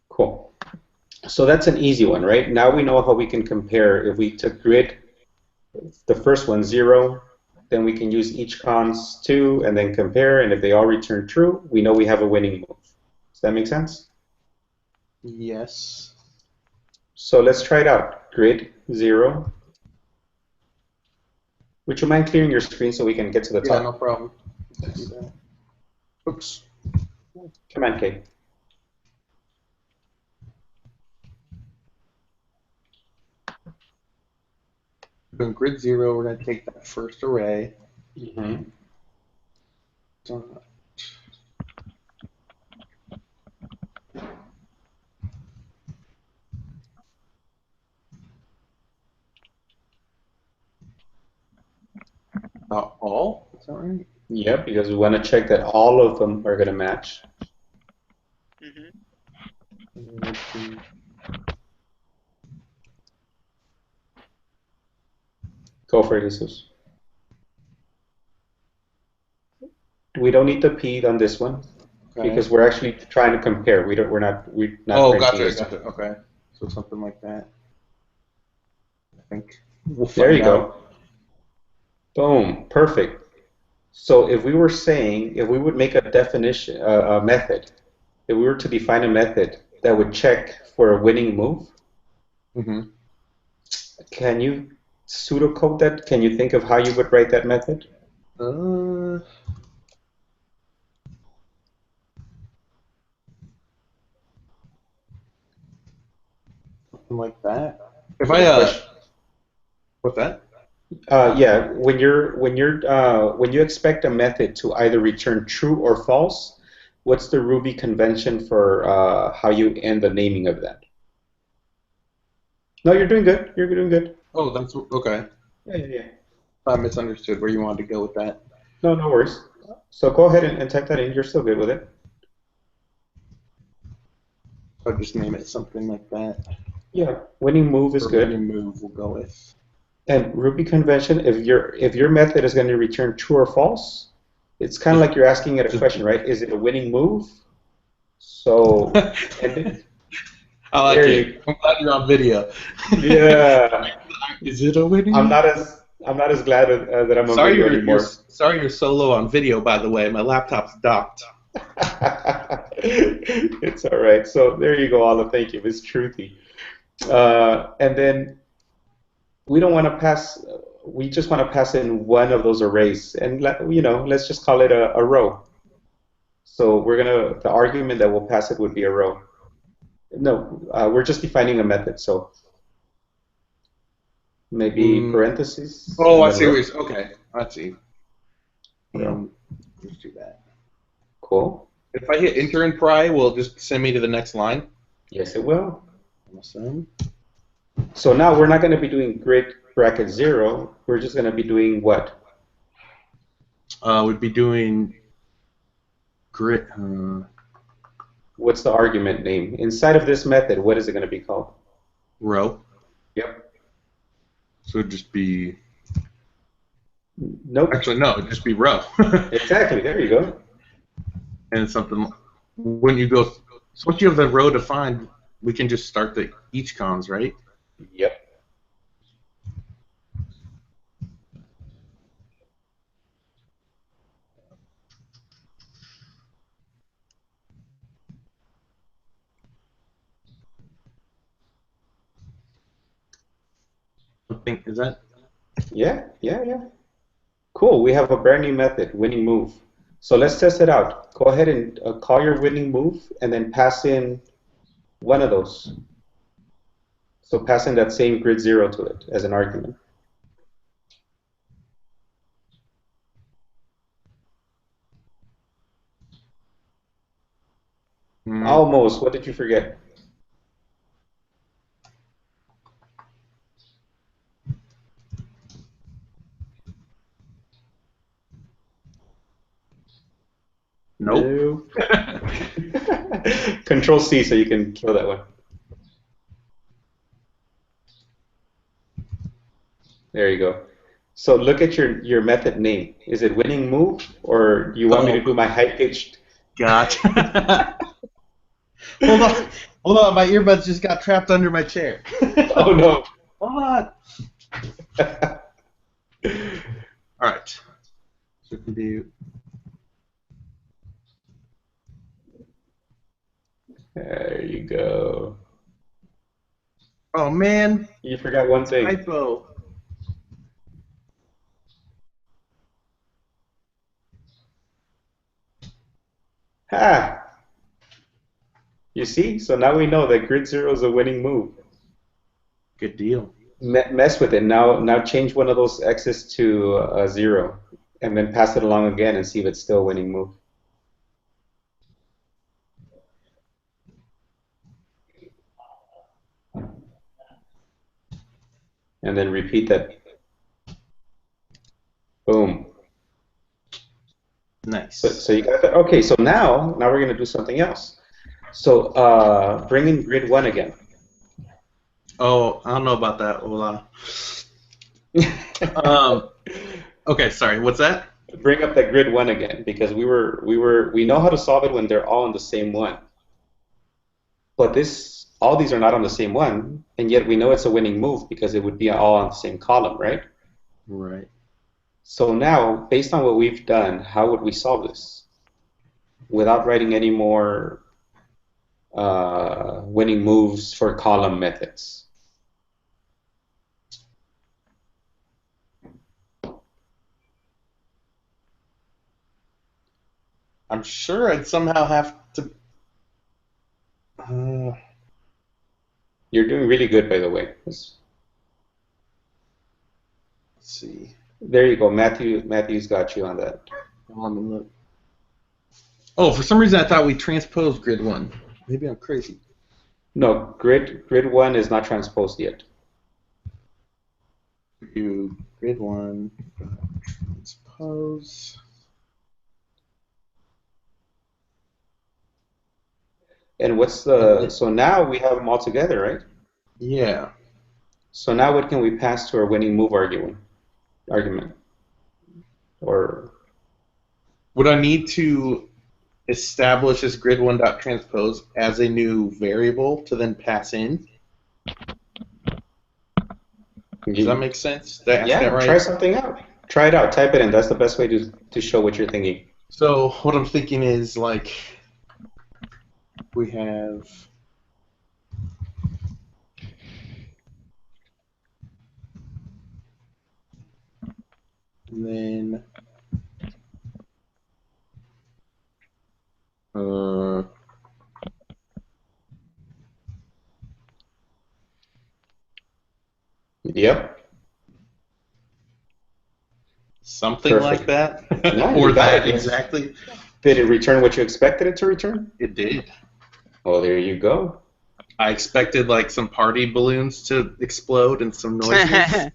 S1: Cool. So that's an easy one, right? Now we know how we can compare. If we took grid, the first one, 0, then we can use each cons 2 and then compare, and if they all return true, we know we have a winning move. Does that make sense?
S2: Yes.
S1: So let's try it out. Grid, 0. Would you mind clearing your screen so we can get to the
S2: Yeah,
S1: top?
S2: no problem. Oops.
S1: Come on, Kate.
S2: Doing grid 0, we're going to take that first array.
S1: Mm-hmm.
S2: All? Is that right?
S1: Yep, because we want to check that all of them are going to match. Go for it, Jesus. We don't need the P on this one because we're actually trying to compare. We're not
S2: Oh,
S1: printing this.
S2: gotcha. Okay. So something like that. I think. We'll
S1: There
S2: find
S1: you
S2: out.
S1: go. Boom. Perfect. So if we were saying, if we would make a definition, a method, if we were to define a method that would check for a winning move,
S2: Mm-hmm.
S1: can you pseudocode that? Can you think of how you would write that method?
S2: Something like that. If what's that?
S1: Yeah, when you expect a method to either return true or false, what's the Ruby convention for how you end the naming of that? No, you're doing good. You're doing good.
S2: Oh, that's okay.
S1: Yeah.
S2: I misunderstood where you wanted to go with that.
S1: No, no worries. So go ahead and type that in. You're still good with it.
S2: I'll just name it something like that.
S1: Yeah, winning move is
S2: Or
S1: good.
S2: winning move we'll go with.
S1: And Ruby convention, if your method is going to return true or false, it's kind of like you're asking it a question, right? Is it a winning move? So, and
S2: I like
S1: there
S2: it. I'm glad you're on video.
S1: Yeah.
S2: Is it a winning?
S1: I'm not as glad that I'm on
S2: Sorry
S1: video
S2: you're
S1: anymore.
S2: sorry you're solo on video, by the way. My laptop's docked.
S1: It's all right. So there you go, Ala. Thank you. It's truthy. And then we don't want to pass. We just want to pass in one of those arrays, and let's just call it a row. So the argument that will pass it would be a row. No, we're just defining a method. So maybe parentheses.
S2: Oh, I
S1: and
S2: see.
S1: then row.
S2: Okay, I see. Let's do that.
S1: Cool.
S2: If I hit enter and pry, will it just send me to the next line?
S1: Yes, it will.
S2: Awesome.
S1: So now we're not going to be doing grid bracket 0, we're just going to be doing what?
S2: We'd be doing grid.
S1: What's the argument name? Inside of this method, what is it going to be called?
S2: Row.
S1: Yep.
S2: So it'd just be.
S1: Nope.
S2: Actually, no, it'd just be row.
S1: Exactly. There you go.
S2: And something when you go. So once you have the row defined, we can just start the each cons, right?
S1: Yep.
S2: I think is that.
S1: Yeah. Cool. We have a brand new method, winning move. So let's test it out. Go ahead and call your winning move and then pass in one of those. So pass in that same grid 0 to it as an argument. Almost. What did you forget?
S2: Nope.
S1: Control C so you can kill that one. There you go. So look at your method name. Is it winning move, or do you want me to do my high-pitched?
S2: Gotcha. Hold on, my earbuds just got trapped under my chair.
S1: Oh no.
S2: Hold on. All right. So we can do.
S1: There you go.
S2: Oh man.
S1: You forgot one thing.
S2: Typo.
S1: Ha! You see? So now we know that grid 0 is a winning move.
S2: Good deal.
S1: Mess with it. Now change one of those X's to a 0, and then pass it along again and see if it's still a winning move. And then repeat that. Boom.
S2: Nice.
S1: So you got that. Okay, so now we're going to do something else. So bring in grid 1 again.
S2: Oh, I don't know about that. Hold on. Okay, sorry. What's that?
S1: Bring up that grid 1 again, because we know how to solve it when they're all on the same one. But all these are not on the same one, and yet we know it's a winning move because it would be all on the same column, right?
S2: Right.
S1: So now, based on what we've done, how would we solve this without writing any more winning moves for column methods?
S2: I'm sure I'd somehow have to.
S1: You're doing really good, by the way.
S2: Let's see.
S1: There you go. Matthew's got you on that.
S2: Let me look. Oh, for some reason I thought we transposed grid 1. Maybe I'm crazy.
S1: No, grid 1 is not transposed yet.
S2: Do grid 1 transpose.
S1: And what's the, so now we have them all together, right?
S2: Yeah.
S1: So now what can we pass to our winning move argument? Or
S2: would I need to establish this grid1.transpose as a new variable to then pass in? Does that make sense? Did I ask that right?
S1: Try something out. Try it out. Type it in. That's the best way to show what you're thinking.
S2: So what I'm thinking is, like, we have and then
S1: Yep.
S2: something like that.
S1: No,
S2: or
S1: you got
S2: that
S1: it.
S2: exactly.
S1: Did it return what you expected it to return?
S2: It did.
S1: Well, there you go.
S2: I expected like some party balloons to explode and some noises.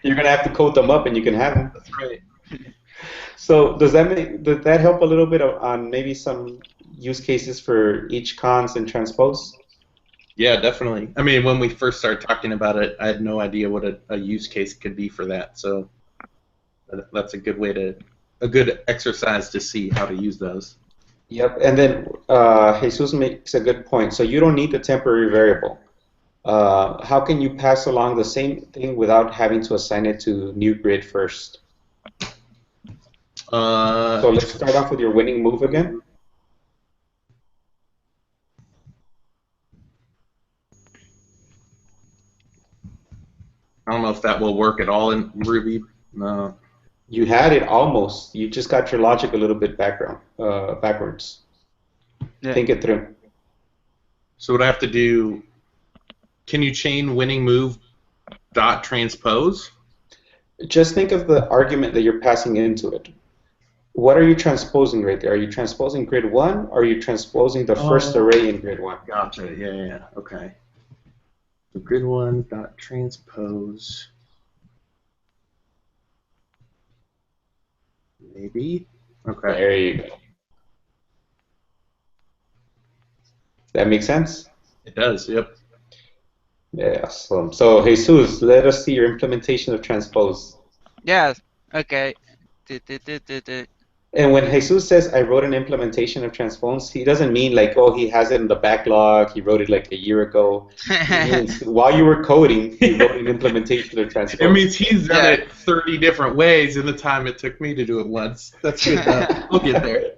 S1: You're gonna have to code them up, and you can have them.
S2: That's right.
S1: So does that help a little bit on maybe some use cases for each cons and transpose?
S2: Yeah, definitely. I mean, when we first started talking about it, I had no idea what a use case could be for that. So that's a good a good exercise to see how to use those.
S1: Yep. And then Jesus makes a good point. So you don't need the temporary variable. How can you pass along the same thing without having to assign it to new grid first? So let's start off with your winning move again.
S2: I don't know if that will work at all in Ruby. No.
S1: You had it almost. You just got your logic a little bit backwards.
S3: Yeah.
S1: Think it through.
S2: So what I have to do? Can you chain winning move dot transpose?
S1: Just think of the argument that you're passing into it. What are you transposing right there? Are you transposing grid 1 or are you transposing the first array in grid 1?
S2: Gotcha. Yeah. Okay. So grid 1 dot transpose. Maybe. Okay.
S1: There you go. That makes sense?
S2: It does. Yep.
S1: Yeah, awesome. So Jesus, let us see your implementation of transpose.
S3: Yes. Okay.
S1: And when Jesus says, I wrote an implementation of transpose, he doesn't mean like, oh, he has it in the backlog, he wrote it like a year ago. He means while you were coding, he wrote an implementation of transpose.
S2: It means he's done
S3: Yeah.
S2: it 30 different ways in the time it took me to do it once. That's good enough. We'll get there.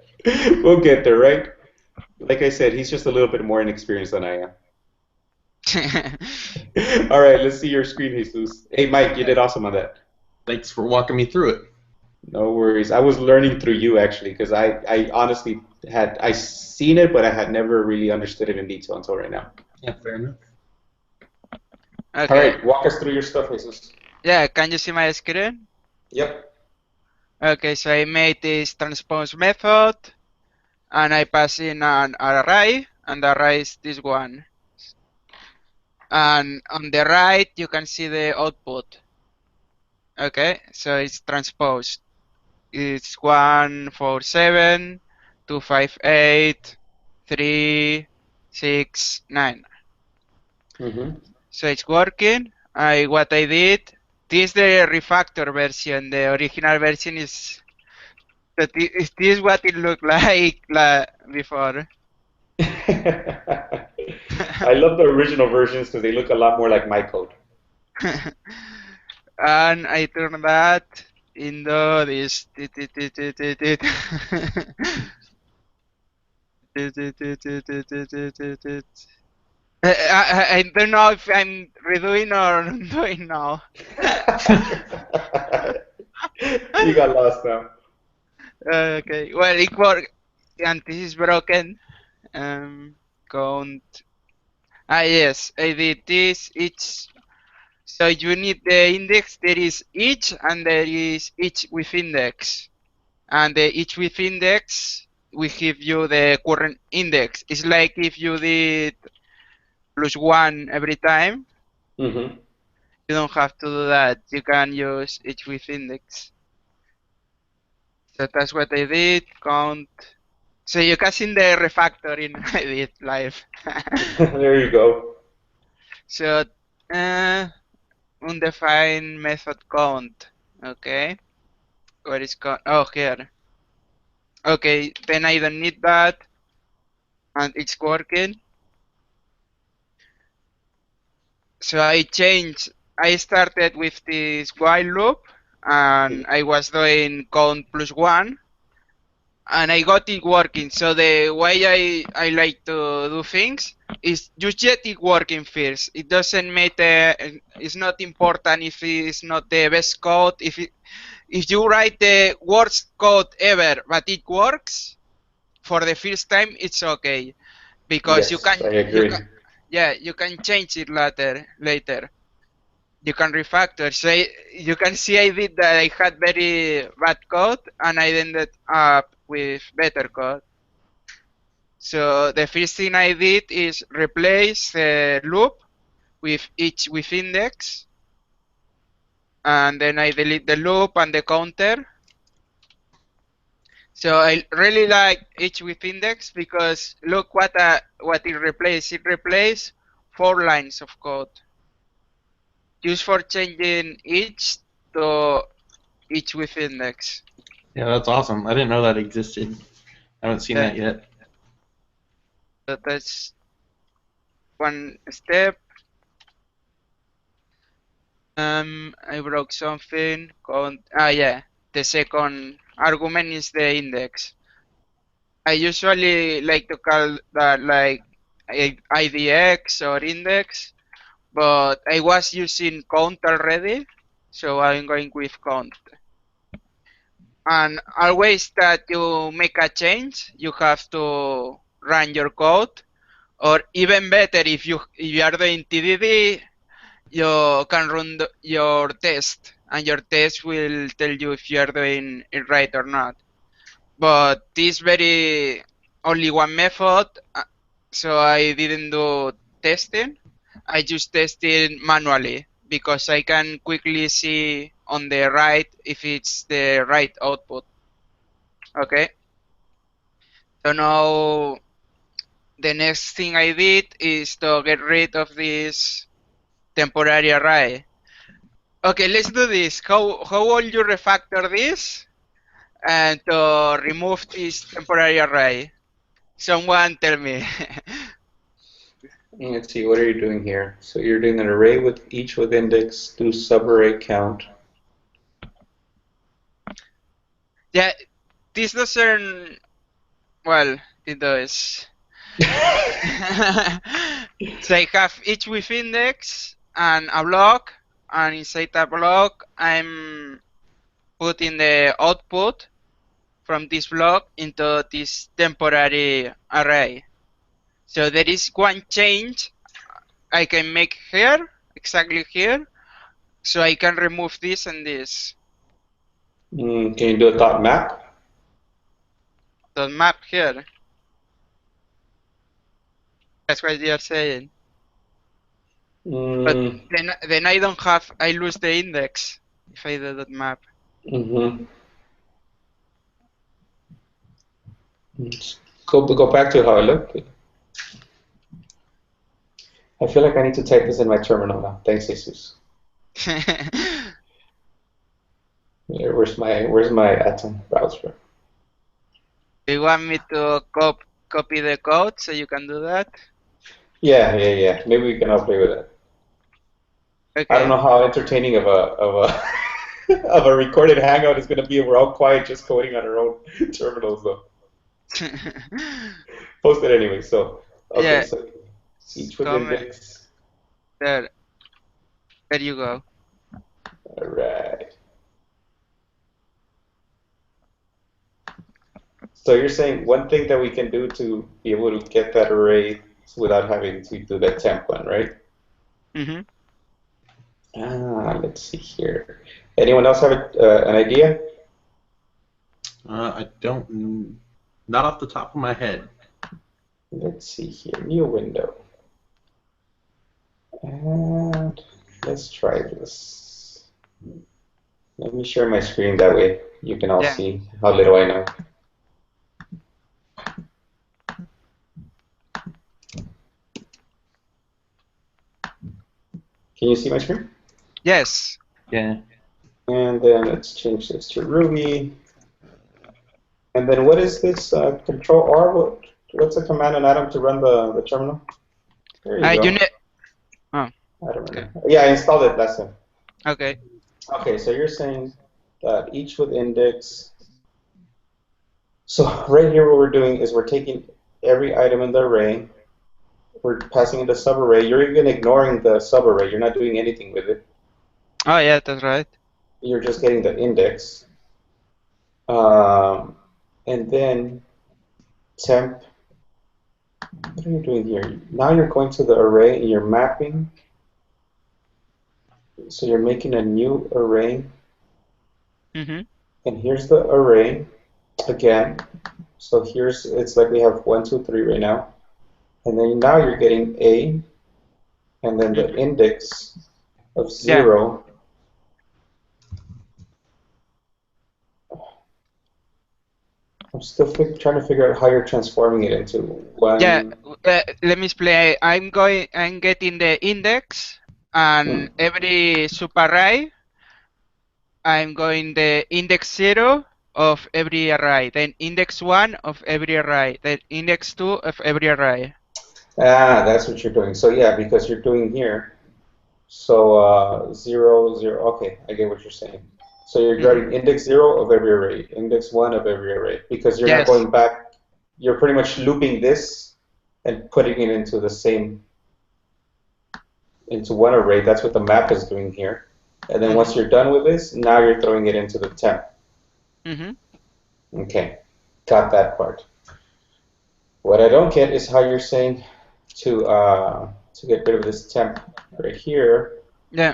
S1: We'll get there, right? Like I said, he's just a little bit more inexperienced than I am. All right, let's see your screen, Jesus. Hey, Mike, you did awesome on that.
S2: Thanks for walking me through it.
S1: No worries. I was learning through you actually, because I honestly I seen it, but I had never really understood it in detail until right now.
S2: Yeah, fair enough.
S1: All
S3: Okay.
S1: right, walk us through your stuff, Jesus.
S3: Yeah, can you see my screen?
S1: Yep.
S3: Okay, so I made this transpose method and I pass in an array, and the array is this one. And on the right, you can see the output. Okay, so it's transposed. It's 147, 258, 3, 6, 9.
S1: Mm-hmm.
S3: So it's working. What I did, this is the refactor version. The original version is that this is what it looked like before.
S1: I love the original versions because they look a lot more like my code.
S3: And I turn that into this. I don't know if I'm redoing or doing now.
S1: You got lost now.
S3: Okay, well, it worked, and this is broken. Count. Yes, I did this. Each. So you need the index. There is each, and there is each with index. And the each with index, we give you the current index. It's like if you did +1 every time.
S1: Mm-hmm.
S3: You don't have to do that. You can use each with index. So that's what I did. Count. So you can see the refactoring I did live.
S1: There you go.
S3: So undefined method count. Okay. Where is count? Oh, here. Okay, then I don't need that. And it's working. So I started with this while loop and I was doing count +1 and I got it working. So the way I like to do things is just get it working first. It doesn't matter, it's not important if it's not the best code. If you write the worst code ever but it works for the first time, it's okay. Because
S1: Yes, I agree.
S3: you can change it later. You can refactor. So you can see I did that. I had very bad code and I ended up with better code. So the first thing I did is replace the loop with each with index, and then I delete the loop and the counter. So I really like each with index because look what it replaced. It replaced 4 lines of code just for changing each to each with index.
S2: Yeah, that's awesome. I didn't know that existed. I haven't seen
S3: Yeah.
S2: that yet.
S3: So that's one step. I broke something. Yeah. The second argument is the index. I usually like to call that like IDX or index, but I was using count already, so I'm going with count. And always that you make a change, you have to run your code, or even better, if you are doing TDD, you can run your test, and your test will tell you if you are doing it right or not. But this very only one method, so I didn't do testing. I just tested manually because I can quickly see on the right if it's the right output. Okay. So now the next thing I did is to get rid of this temporary array. Okay, let's do this. How will you refactor this and to remove this temporary array? Someone tell me.
S1: Let's see, what are you doing here? So you're doing an array with each with index, do subarray count.
S3: Yeah, this doesn't. Well, it does. So I have each with index and a block, and inside that block, I'm putting the output from this block into this temporary array. So there is one change I can make here, exactly here, so I can remove this and this.
S1: Can you do a dot map?
S3: The map here. That's what you're saying. But
S1: Mm,
S3: then I don't have, I lose the index if I do that map.
S1: mm-hmm. Go back to how it looked. I feel like I need to type this in my terminal now. Thanks, Jesus. Yeah, where's my Atom browser?
S3: Do you want me to copy the code so you can do that?
S1: Yeah. Maybe we can all play with it. I don't
S3: Okay.
S1: know how entertaining of a of a recorded hangout is going to be. We're all quiet, just coding on our own terminals, though. Post it anyway. So okay,
S3: Yeah,
S1: so each with
S3: comment
S1: index.
S3: there. There you go.
S1: All right. So you're saying one thing that we can do to be able to get that array without having to do that temp one, right?
S3: Mm-hmm.
S1: Let's see here. Anyone else have an idea?
S2: I don't, not off the top of my head.
S1: Let's see here. New window. And let's try this. Let me share my screen, that way you can all
S3: Yeah.
S1: see how little I know. Can you see my screen?
S3: Yes.
S2: Yeah.
S1: And then let's change this to Ruby. And then what is this Control R? What's the command on Atom to run the terminal? There you
S3: You
S1: go.
S3: need. Oh,
S1: I don't
S3: okay.
S1: remember. Yeah, I installed it last time.
S3: Okay.
S1: Okay, so you're saying that each with index. So right here what we're doing is we're taking every item in the array, we're passing in the subarray. You're even ignoring the subarray. You're not doing anything with it.
S3: Oh yeah, that's right.
S1: You're just getting the index. And then temp. What are you doing here? Now you're going to the array and you're mapping. So you're making a new array.
S3: Mm-hmm.
S1: And here's the array again. So it's like we have 1, 2, 3 right now. And then now you're getting A, and then the index of
S3: Yeah.
S1: 0. I'm still trying to figure out how you're transforming it into 1.
S3: Yeah, let me explain. I'm getting the index, and every superarray, I'm going the index 0 of every array, then index 1 of every array, then index 2 of every array.
S1: Ah, that's what you're doing. So yeah, because you're doing here. So 0, 0. Okay, I get what you're saying. So you're grabbing index 0 of every array, index 1 of every array, because you're not
S3: Yes.
S1: going back. You're pretty much looping this and putting it into the same, into one array. That's what the map is doing here. And then once you're done with this, now you're throwing it into the temp. Okay, got that part. What I don't get is how you're saying to get rid of this temp right here
S3: Yeah.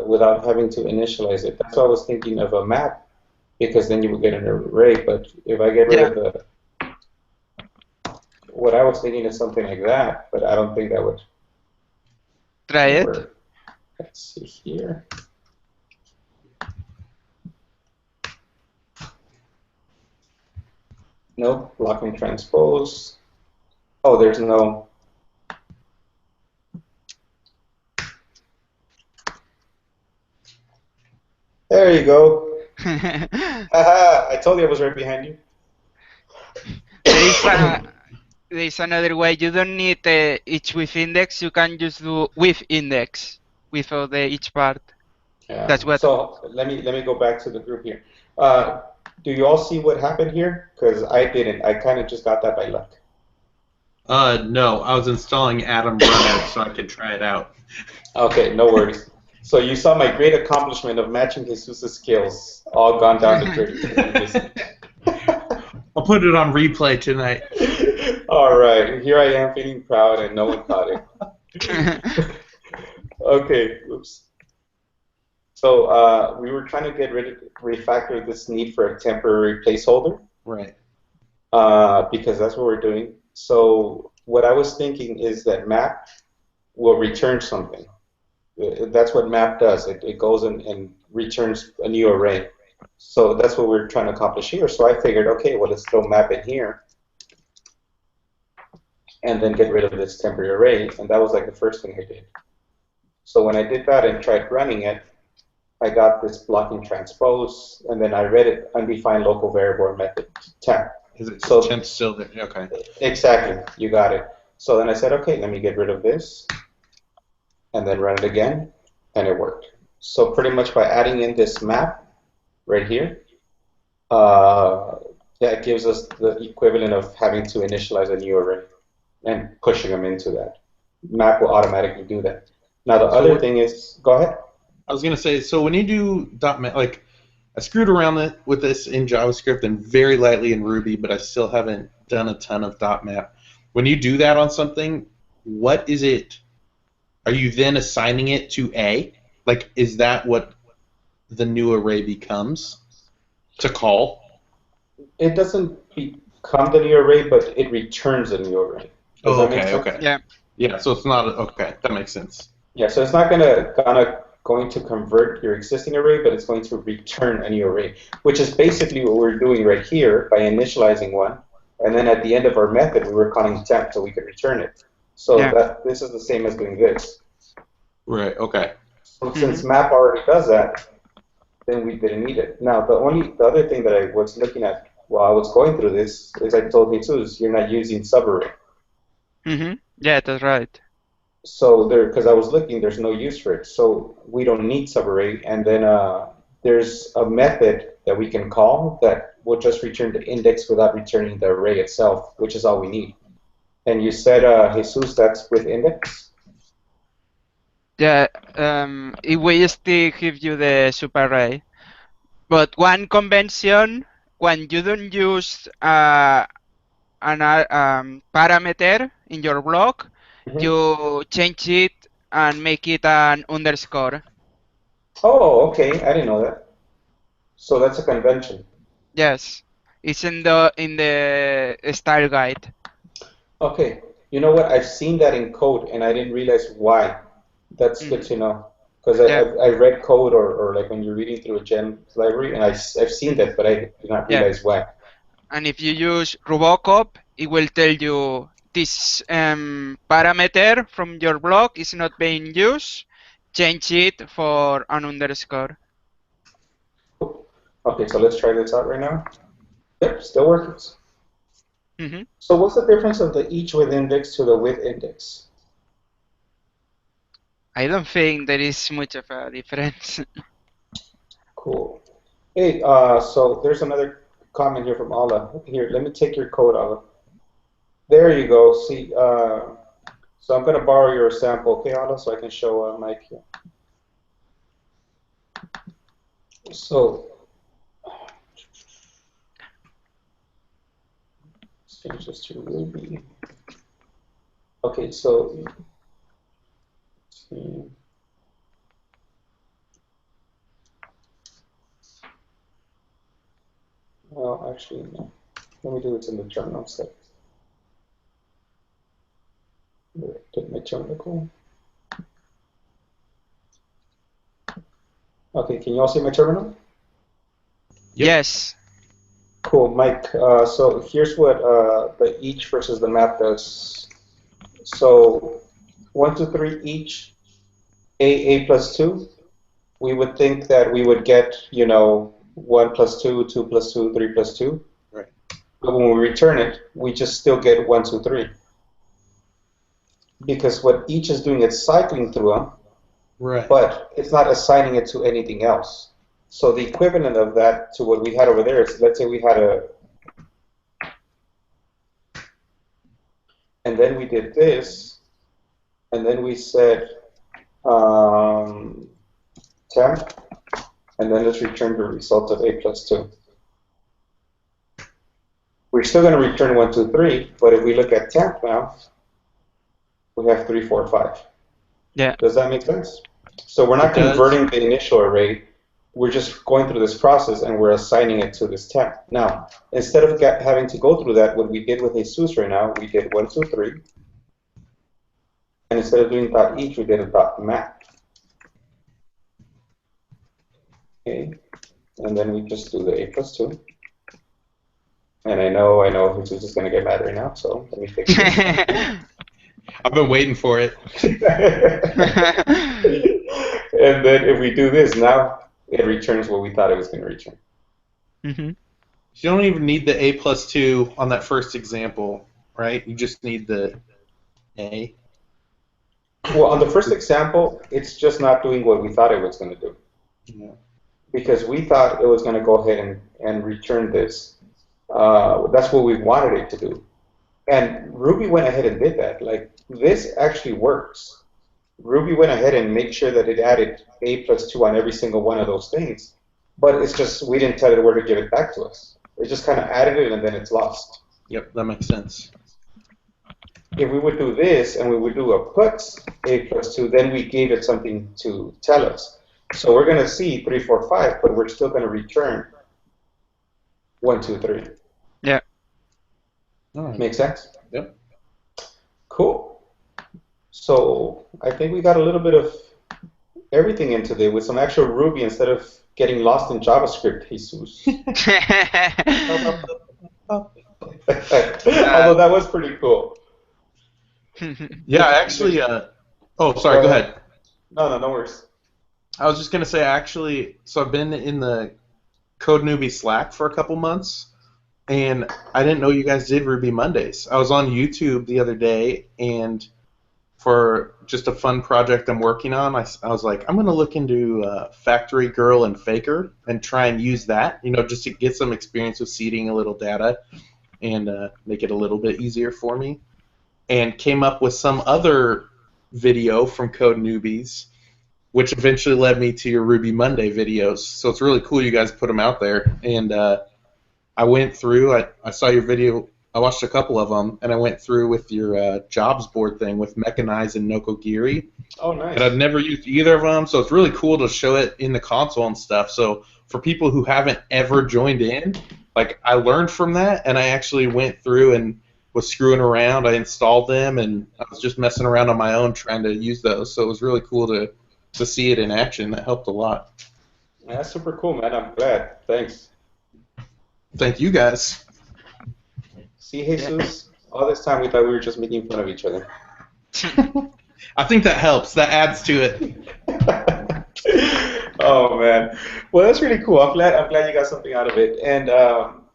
S1: without having to initialize it. That's why I was thinking of a map, because then you would get an array. But if I get rid of the, what I was thinking is something like that, but I don't think that would
S3: Try it.
S1: work. Let's see here. Nope, blocking transpose. Oh, there's no. There you go. Haha, I told you I was right behind you.
S3: There is another way. You don't need each with index. You can just do with index without each part.
S1: Yeah.
S3: That's what.
S1: So let me go back to the group here. Do you all see what happened here? Because I didn't. I kind of just got that by luck.
S2: No, I was installing Atom Runner so I could try it out.
S1: Okay, no worries. So you saw my great accomplishment of matching Jesus' skills all gone down the drain.
S2: I'll put it on replay tonight.
S1: All right, here I am feeling proud and no one caught it. Okay, oops. So we were trying to refactor this need for a temporary placeholder.
S2: Right.
S1: Because that's what we're doing. So what I was thinking is that map will return something. That's what map does. It goes and returns a new array. So that's what we're trying to accomplish here. So I figured, okay, well, let's throw map in here and then get rid of this temporary array. And that was like the first thing I did. So when I did that and tried running it, I got this blocking transpose, and then I read it undefined local variable method temp.
S2: Is it
S1: so
S2: temp still there? Okay.
S1: Exactly, you got it. So then I said, okay, let me get rid of this, and then run it again, and it worked. So pretty much by adding in this map right here, that gives us the equivalent of having to initialize a new array and pushing them into that. Map will automatically do that. Now the other thing is, go ahead.
S2: I was gonna say, so when you do .map, like I screwed around with this in JavaScript and very lightly in Ruby, but I still haven't done a ton of .map. When you do that on something, what is it? Are you then assigning it to A? Like, is that what the new array becomes to call?
S1: It doesn't become the new array, but it returns a new array. Does that make sense?
S2: Okay.
S3: Yeah.
S2: Yeah, so it's not okay. That makes sense.
S1: Yeah, so it's not going to convert your existing array, but it's going to return a new array, which is basically what we're doing right here by initializing one, and then at the end of our method, we were calling temp so we could return it. So this is the same as doing this.
S2: Right. Okay.
S1: So since map already does that, then we didn't need it. Now, the other thing that I was looking at while I was going through this is I told Jesus, you're not using subarray.
S3: Yeah, that's right.
S1: So because I was looking, there's no use for it. So we don't need subarray, and then there's a method that we can call that will just return the index without returning the array itself, which is all we need. And you said, Jesus, that's with index?
S3: Yeah, it will still give you the superarray. But one convention, when you don't use an parameter in your block, you change it and make it an underscore.
S1: Oh, okay. I didn't know that. So that's a convention.
S3: Yes. It's in the style guide.
S1: Okay. You know what? I've seen that in code, and I didn't realize why. That's good
S3: Mhm.
S1: to know. Because
S3: Yeah,
S1: I read code or like when you're reading through a gem library, and I've seen that, but I did not
S3: yeah.
S1: realize why.
S3: And if you use Robocop, it will tell you this parameter from your block is not being used. Change it for an underscore.
S1: Okay, so let's try this out right now. Yep, still works.
S3: Hmm.
S1: So what's the difference of the each with index to the with index?
S3: I don't think there is much of a difference.
S1: Cool. Hey, so there's another comment here from Ala. Here, let me take your code, Ala. There you go. See, so I'm gonna borrow your sample, okay, Ala, so I can show Mike here. So, let's change this to Ruby. Okay, so, let's see. Well, actually, no. Let me do it in the terminal instead. Did my terminal cool? Okay, can you all see my terminal?
S2: Yep.
S3: Yes.
S1: Cool, Mike. So here's what the each versus the map does. So 1, 2, 3 each, a plus 2. We would think that we would get, 1 plus 2, 2 plus 2, 3 plus 2.
S2: Right.
S1: But when we return it, we just still get 1, 2, 3. Because what each is doing, it's cycling through them,
S2: Right.
S1: but it's not assigning it to anything else. So the equivalent of that to what we had over there is, let's say we had and then we did this, and then we said temp, and then let's return the result of a plus 2. We're still going to return 1, 2, 3, but if we look at temp now, we have 3, 4, 5.
S3: Yeah.
S1: Does that make sense? So we're not
S2: It does.
S1: converting the initial array. We're just going through this process and we're assigning it to this temp. Now, instead of having to go through that, what we did with Jesus right now, we did 1, 2, 3. And instead of doing dot each, we did a dot map. Okay. And then we just do the a plus 2. And I know Jesus is going to get mad right now, so let me fix this.
S2: I've been waiting for it.
S1: And then if we do this, now it returns what we thought it was going to return.
S3: Hmm.
S2: You don't even need the a plus 2 on that first example, right? You just need the a.
S1: Well, on the first example, it's just not doing what we thought it was going to do.
S2: Yeah.
S1: Because we thought it was going to go ahead and return this. That's what we wanted it to do. And Ruby went ahead and did that. Like, this actually works. Ruby went ahead and made sure that it added a plus 2 on every single one of those things. But it's just, we didn't tell it where to give it back to us. It just kind of added it and then it's lost.
S2: Yep, that makes sense.
S1: If we would do this and we would do a puts a plus 2, then we gave it something to tell us. So we're going to see 3, 4, 5, but we're still going to return 1, 2, 3.
S3: Yeah.
S2: All right.
S1: Make sense?
S2: Yep.
S1: Cool. So I think we got a little bit of everything into there with some actual Ruby instead of getting lost in JavaScript, Jesus. Although that was pretty cool.
S2: Yeah, actually. Oh, sorry. Go ahead.
S1: No worries.
S2: I was just gonna say, actually. So I've been in the Code Newbie Slack for a couple months, and I didn't know you guys did Ruby Mondays. I was on YouTube the other day, and for just a fun project I'm working on, I was like, I'm gonna look into Factory Girl and Faker and try and use that, just to get some experience with seeding a little data and make it a little bit easier for me. And came up with some other video from Code Newbies, which eventually led me to your Ruby Monday videos. So it's really cool you guys put them out there. And I went through, I saw your video, I watched a couple of them, and I went through with your jobs board thing with Mechanize and Nokogiri.
S1: Oh, nice.
S2: And I've never used either of them, so it's really cool to show it in the console and stuff. So for people who haven't ever joined in, like I learned from that, and I actually went through and was screwing around. I installed them, and I was just messing around on my own trying to use those. So it was really cool to see it in action. That helped a lot.
S1: That's super cool, man. I'm glad. Thanks.
S2: Thank you guys.
S1: See, Jesus, all this time we thought we were just making fun of each other.
S2: I think that helps. That adds to it.
S1: Oh man, well that's really cool. I'm glad you got something out of it. And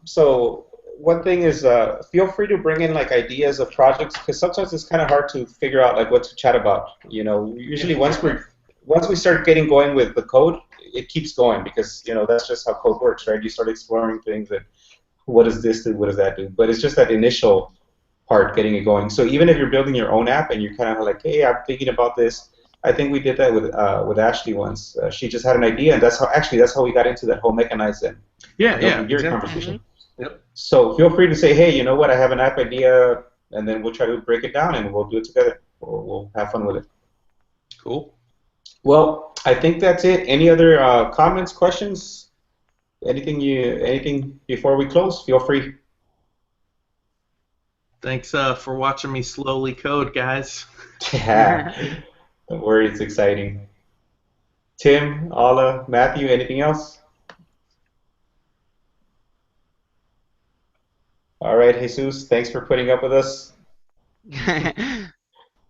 S1: so one thing is, feel free to bring in like ideas of projects because sometimes it's kind of hard to figure out like what to chat about. You know, usually once we start getting going with the code, it keeps going because you know that's just how code works, right? You start exploring things and what does this do, what does that do? But it's just that initial part getting it going. So even if you're building your own app and you're kind of like, hey, I'm thinking about this. I think we did that with Ashley once. She just had an idea, and that's how we got into that whole mechanized and gear
S2: Exactly.
S1: conversation.
S2: Yep.
S1: So feel free to say, hey, you know what? I have an app idea, and then we'll try to break it down, and we'll do it together. We'll have fun with it.
S2: Cool.
S1: Well, I think that's it. Any other comments, questions? Anything before we close? Feel free.
S2: Thanks for watching me slowly code, guys.
S1: Yeah. Don't worry, it's exciting. Tim, Ala, Matthew, anything else? All right, Jesus, thanks for putting up with us.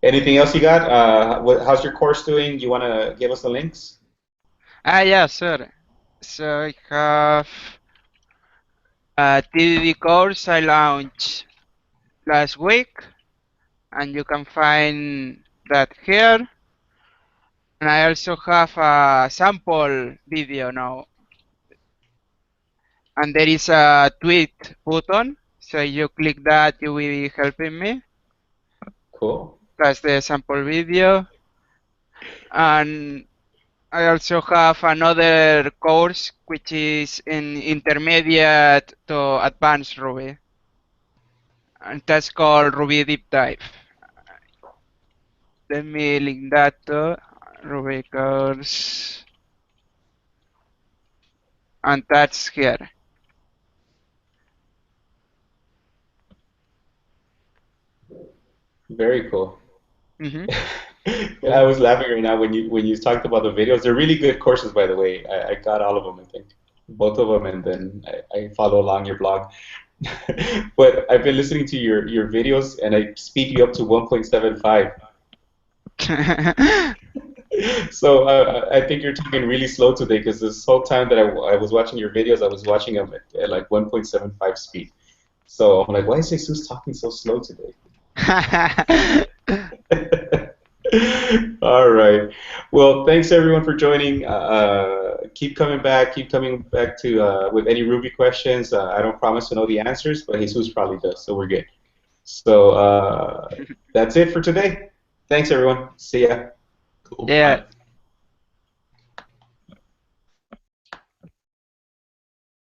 S1: Anything else you got? How's your course doing? You want to give us the links?
S3: Yeah, sure. So I have a TDD course I launched last week, and you can find that here. And I also have a sample video now. And there is a tweet button, so you click that, you will be helping me.
S1: Cool.
S3: That's the sample video. And I also have another course which is in intermediate to advanced Ruby. And that's called Ruby Deep Dive. Let me link that to Ruby course. And that's here.
S1: Very cool.
S3: Mm-hmm.
S1: I was laughing right now when you talked about the videos. They're really good courses, by the way. I got all of them, I think, both of them, and then I follow along your blog. But I've been listening to your videos, and I speed you up to 1.75. So I think you're talking really slow today because this whole time that I was watching your videos, I was watching them at like 1.75 speed. So I'm like, why is Jesus talking so slow today? All right. Well, thanks everyone for joining. Keep coming back. Keep coming back to with any Ruby questions. I don't promise to know the answers, but Jesus probably does, so we're good. So that's it for today. Thanks everyone. See ya.
S2: Cool.
S3: Yeah.
S2: Bye.